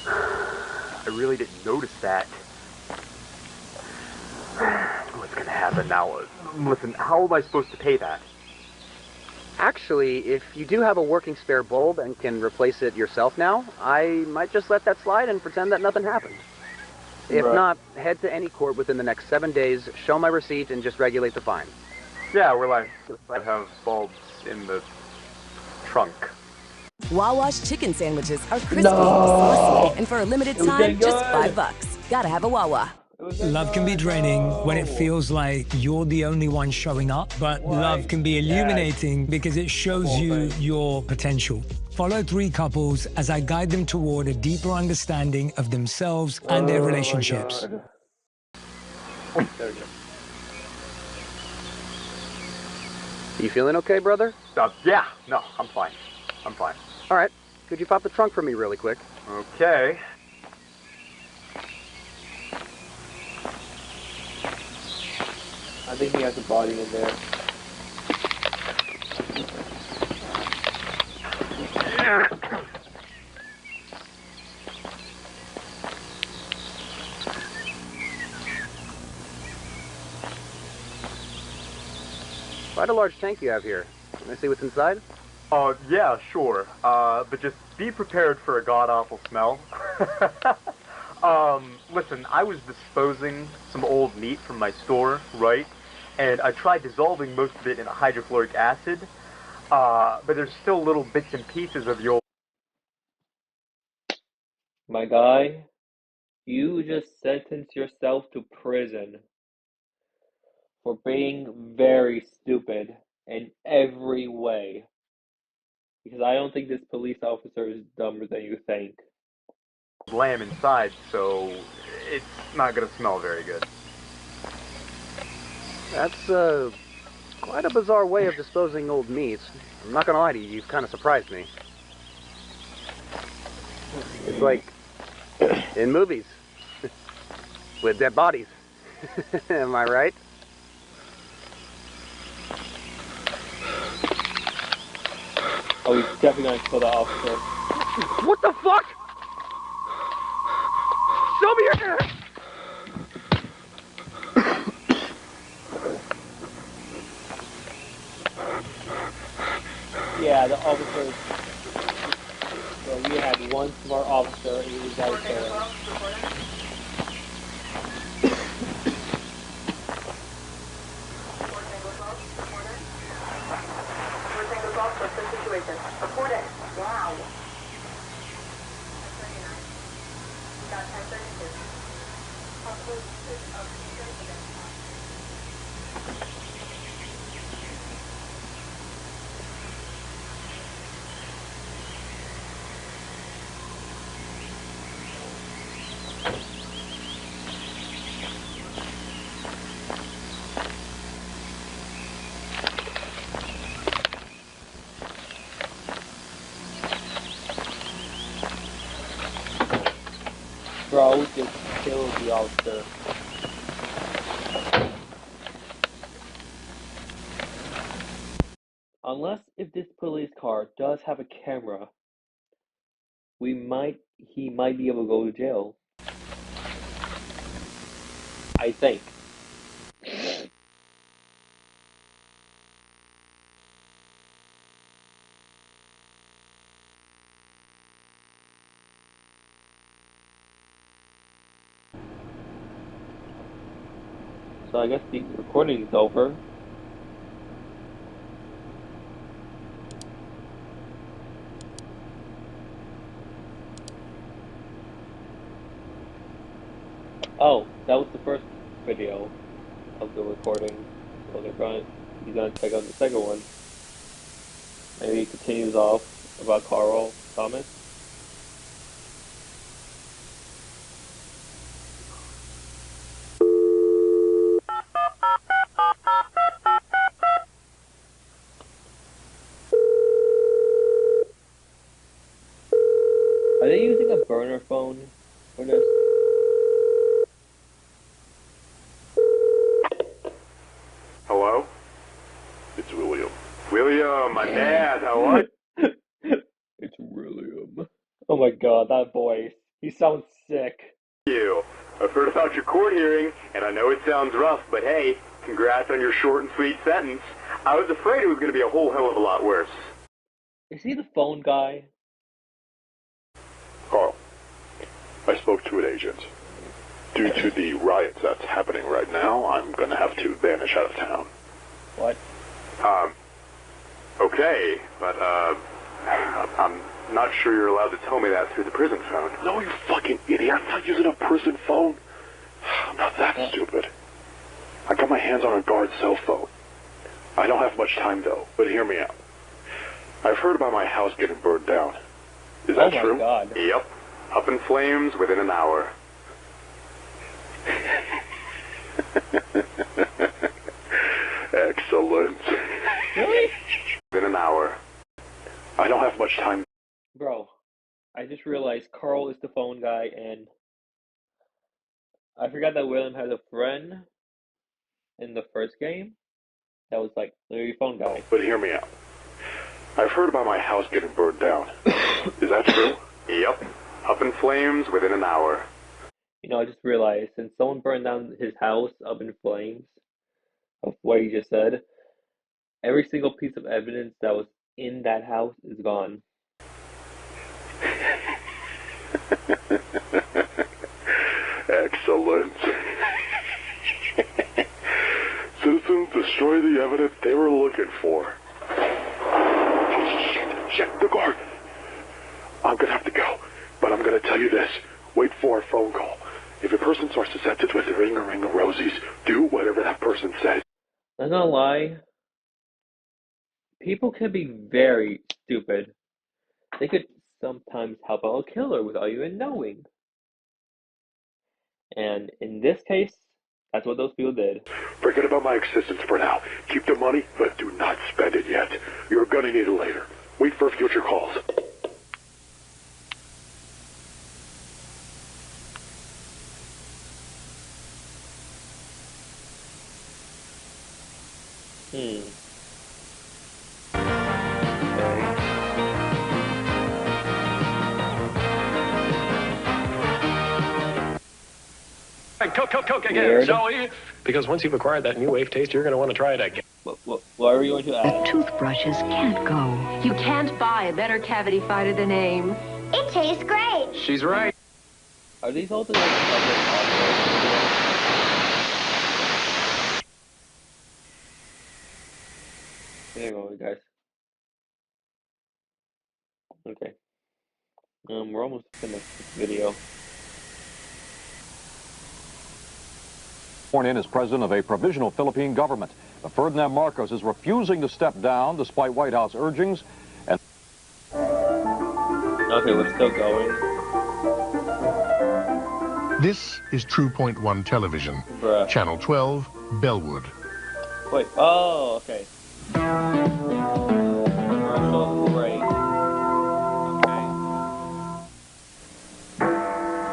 Speaker 12: I really didn't notice that. What's gonna happen now? Listen, how am I supposed to pay that?
Speaker 13: Actually, if you do have a working spare bulb and can replace it yourself now, I might just let that slide and pretend that nothing happened. If not, head to any court within the next 7 days, show my receipt, and just regulate the fine.
Speaker 12: Yeah, I have bulbs in the trunk.
Speaker 14: Wawa's chicken sandwiches are crispy, saucy, and for a limited time, just $5. Gotta have a Wawa.
Speaker 1: Love can be draining when it feels like you're the only one showing up, but love can be illuminating because it shows you your potential. Follow 3 couples as I guide them toward a deeper understanding of themselves and their relationships.
Speaker 13: There we go. You feeling okay, brother?
Speaker 12: Yeah, no, I'm fine. I'm fine.
Speaker 13: All right. Could you pop the trunk for me really quick?
Speaker 12: Okay.
Speaker 2: I think he has a body in there.
Speaker 13: Quite a large tank you have here. Can I see what's inside?
Speaker 12: Yeah, sure. But just be prepared for a god-awful smell. Listen, I was disposing some old meat from my store, right? And I tried dissolving most of it in hydrofluoric acid, but there's still little bits and pieces of the old...
Speaker 2: My guy, you just sentenced yourself to prison for being very stupid in every way. Because I don't think this police officer is dumber than you think.
Speaker 12: lamb inside, so it's not gonna smell very good.
Speaker 13: That's, quite a bizarre way of disposing old meats. I'm not gonna lie to you, you've kind of surprised me. It's like in movies with dead bodies. Am I right?
Speaker 2: Oh, he's definitely gonna kill the officer.
Speaker 12: What the fuck? Show me your hands!
Speaker 2: Yeah, the officer. So we had one smart officer and he was like killing. Bro just killed the officer. Unless if this police car does have a camera, he might be able to go to jail. I think. So I guess the recording is over. Oh, that was the first video of the recording. So he's gonna check out the second one. Maybe he continues off about Carl Thomas. Are they using a burner phone for this?
Speaker 5: Hello? It's William. William, my dad, how are
Speaker 2: It's William. Oh my god, that voice. He sounds sick.
Speaker 10: you? I've heard about your court hearing, and I know it sounds rough, but hey, congrats on your short and sweet sentence. I was afraid it was going to be a whole hell of a lot worse.
Speaker 2: Is he the phone guy?
Speaker 5: Carl, I spoke to an agent. Due to the riots that's happening right now, I'm gonna have to vanish out of town.
Speaker 2: What?
Speaker 10: Okay, but, I'm not sure you're allowed to tell me that through the prison phone.
Speaker 5: No, you fucking idiot. I'm not using a prison phone. I'm not that stupid. I got my hands on a guard cell phone. I don't have much time, though, but hear me out. I've heard about my house getting burned down. Is that true?
Speaker 2: Oh my god.
Speaker 10: Yep. Up in flames within an hour.
Speaker 5: Excellent.
Speaker 2: Really?
Speaker 10: Within an hour.
Speaker 5: I don't have much time.
Speaker 2: Bro, I just realized Carl is the phone guy, and I forgot that William has a friend in the first game that was like the phone guy.
Speaker 5: But hear me out. I've heard about my house getting burned down. Is that true?
Speaker 10: Yep. Up in flames within an hour.
Speaker 2: You know, I just realized since someone burned down his house up in flames of what he just said, every single piece of evidence that was in that house is gone.
Speaker 5: Excellent. Citizens destroy the evidence they were looking for. Shit, the guard. I'm gonna have to go, but I'm gonna tell you this. Wait for a phone call. If a person starts to sentence with a ring of rosies, do whatever that person says.
Speaker 2: I'm not gonna lie, people can be very stupid. They could sometimes help out a killer without even knowing. And in this case, that's what those people did.
Speaker 5: Forget about my existence for now. Keep the money, but do not spend it yet. You're gonna need it later. Wait for future calls.
Speaker 2: Okay.
Speaker 15: cook again,
Speaker 2: Weird.
Speaker 15: shall we? Because once you've acquired that new wave taste, you're going to want to try it again.
Speaker 2: What are we going to add?
Speaker 16: Toothbrushes can't go. You can't buy a better cavity fighter than AIM.
Speaker 17: It tastes great.
Speaker 15: She's right.
Speaker 2: Are these all the like public audio? There we go, guys. Okay. We're almost finished this video.
Speaker 18: Sworn in as president of a provisional Philippine government. But Ferdinand Marcos is refusing to step down despite White House urgings. And
Speaker 2: okay, we're still going.
Speaker 11: This is True Point 1 Television.
Speaker 2: Bruh.
Speaker 11: Channel 12, Bellwood.
Speaker 2: Wait, oh, okay. Commercial break.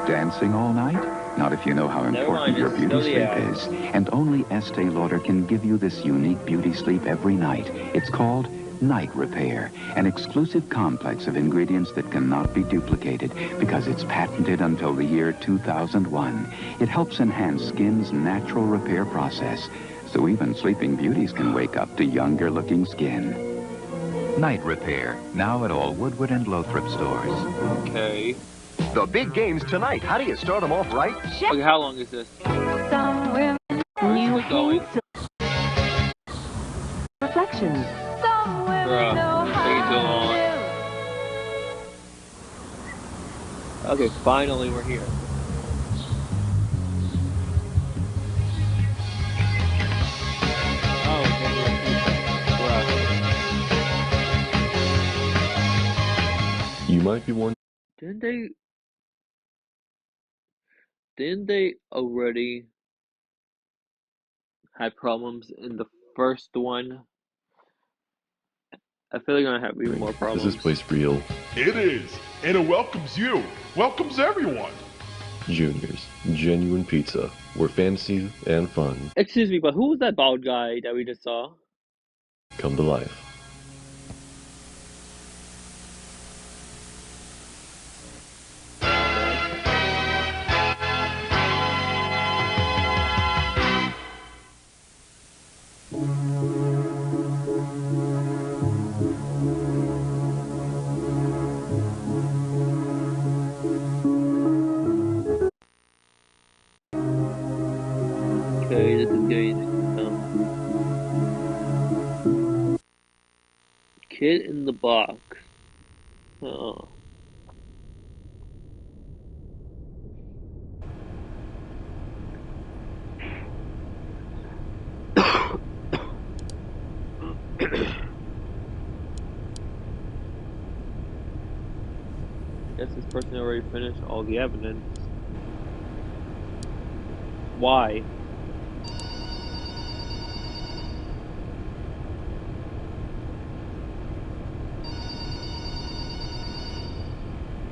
Speaker 19: Dancing all night? Not if you know how important your beauty sleep is. And only Estee Lauder can give you this unique beauty sleep every night. It's called Night Repair, an exclusive complex of ingredients that cannot be duplicated because it's patented until the year 2001. It helps enhance skin's natural repair process, so even sleeping beauties can wake up to younger-looking skin. Night Repair, now at all Woodward and Lothrop stores.
Speaker 2: Okay.
Speaker 11: The big games tonight. How do you start them off right?
Speaker 2: Okay, how long is this?
Speaker 16: Some women
Speaker 2: Where's it going?
Speaker 16: reflections. Some women
Speaker 2: Bruh,
Speaker 16: know
Speaker 2: taking too long. Okay, finally we're here. Oh, bruh.
Speaker 20: You might be wondering.
Speaker 2: Didn't they already have problems in the first one? I feel like I'm gonna have even more problems.
Speaker 20: Is this place real?
Speaker 5: It is, and it welcomes you. Welcomes everyone.
Speaker 20: Junior's Genuine Pizza, where fantasy and fun
Speaker 2: Excuse me, but who was that bald guy that we just saw?
Speaker 20: come to life.
Speaker 2: Okay, this is getting Kid in the Box. Oh. Guess this person already finished all the evidence. Why?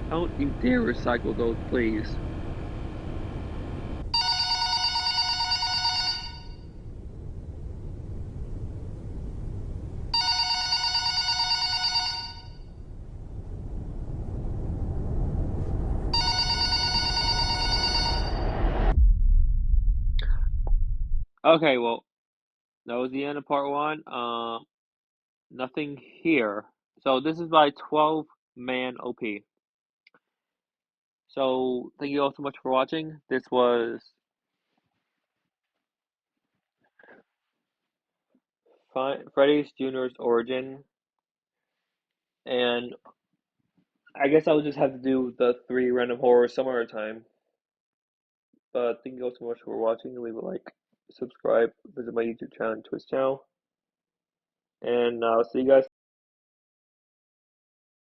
Speaker 2: Don't you dare recycle those, please. Okay, well, that was the end of part one. Nothing here. So this is by 12-man OP. So thank you all so much for watching. This was Freddy's Jr.'s Origin. And I guess I'll just have to do the 3 random horrors some other time. But thank you all so much for watching. Leave a like, subscribe, visit my YouTube channel and Twitch channel. And I'll see you guys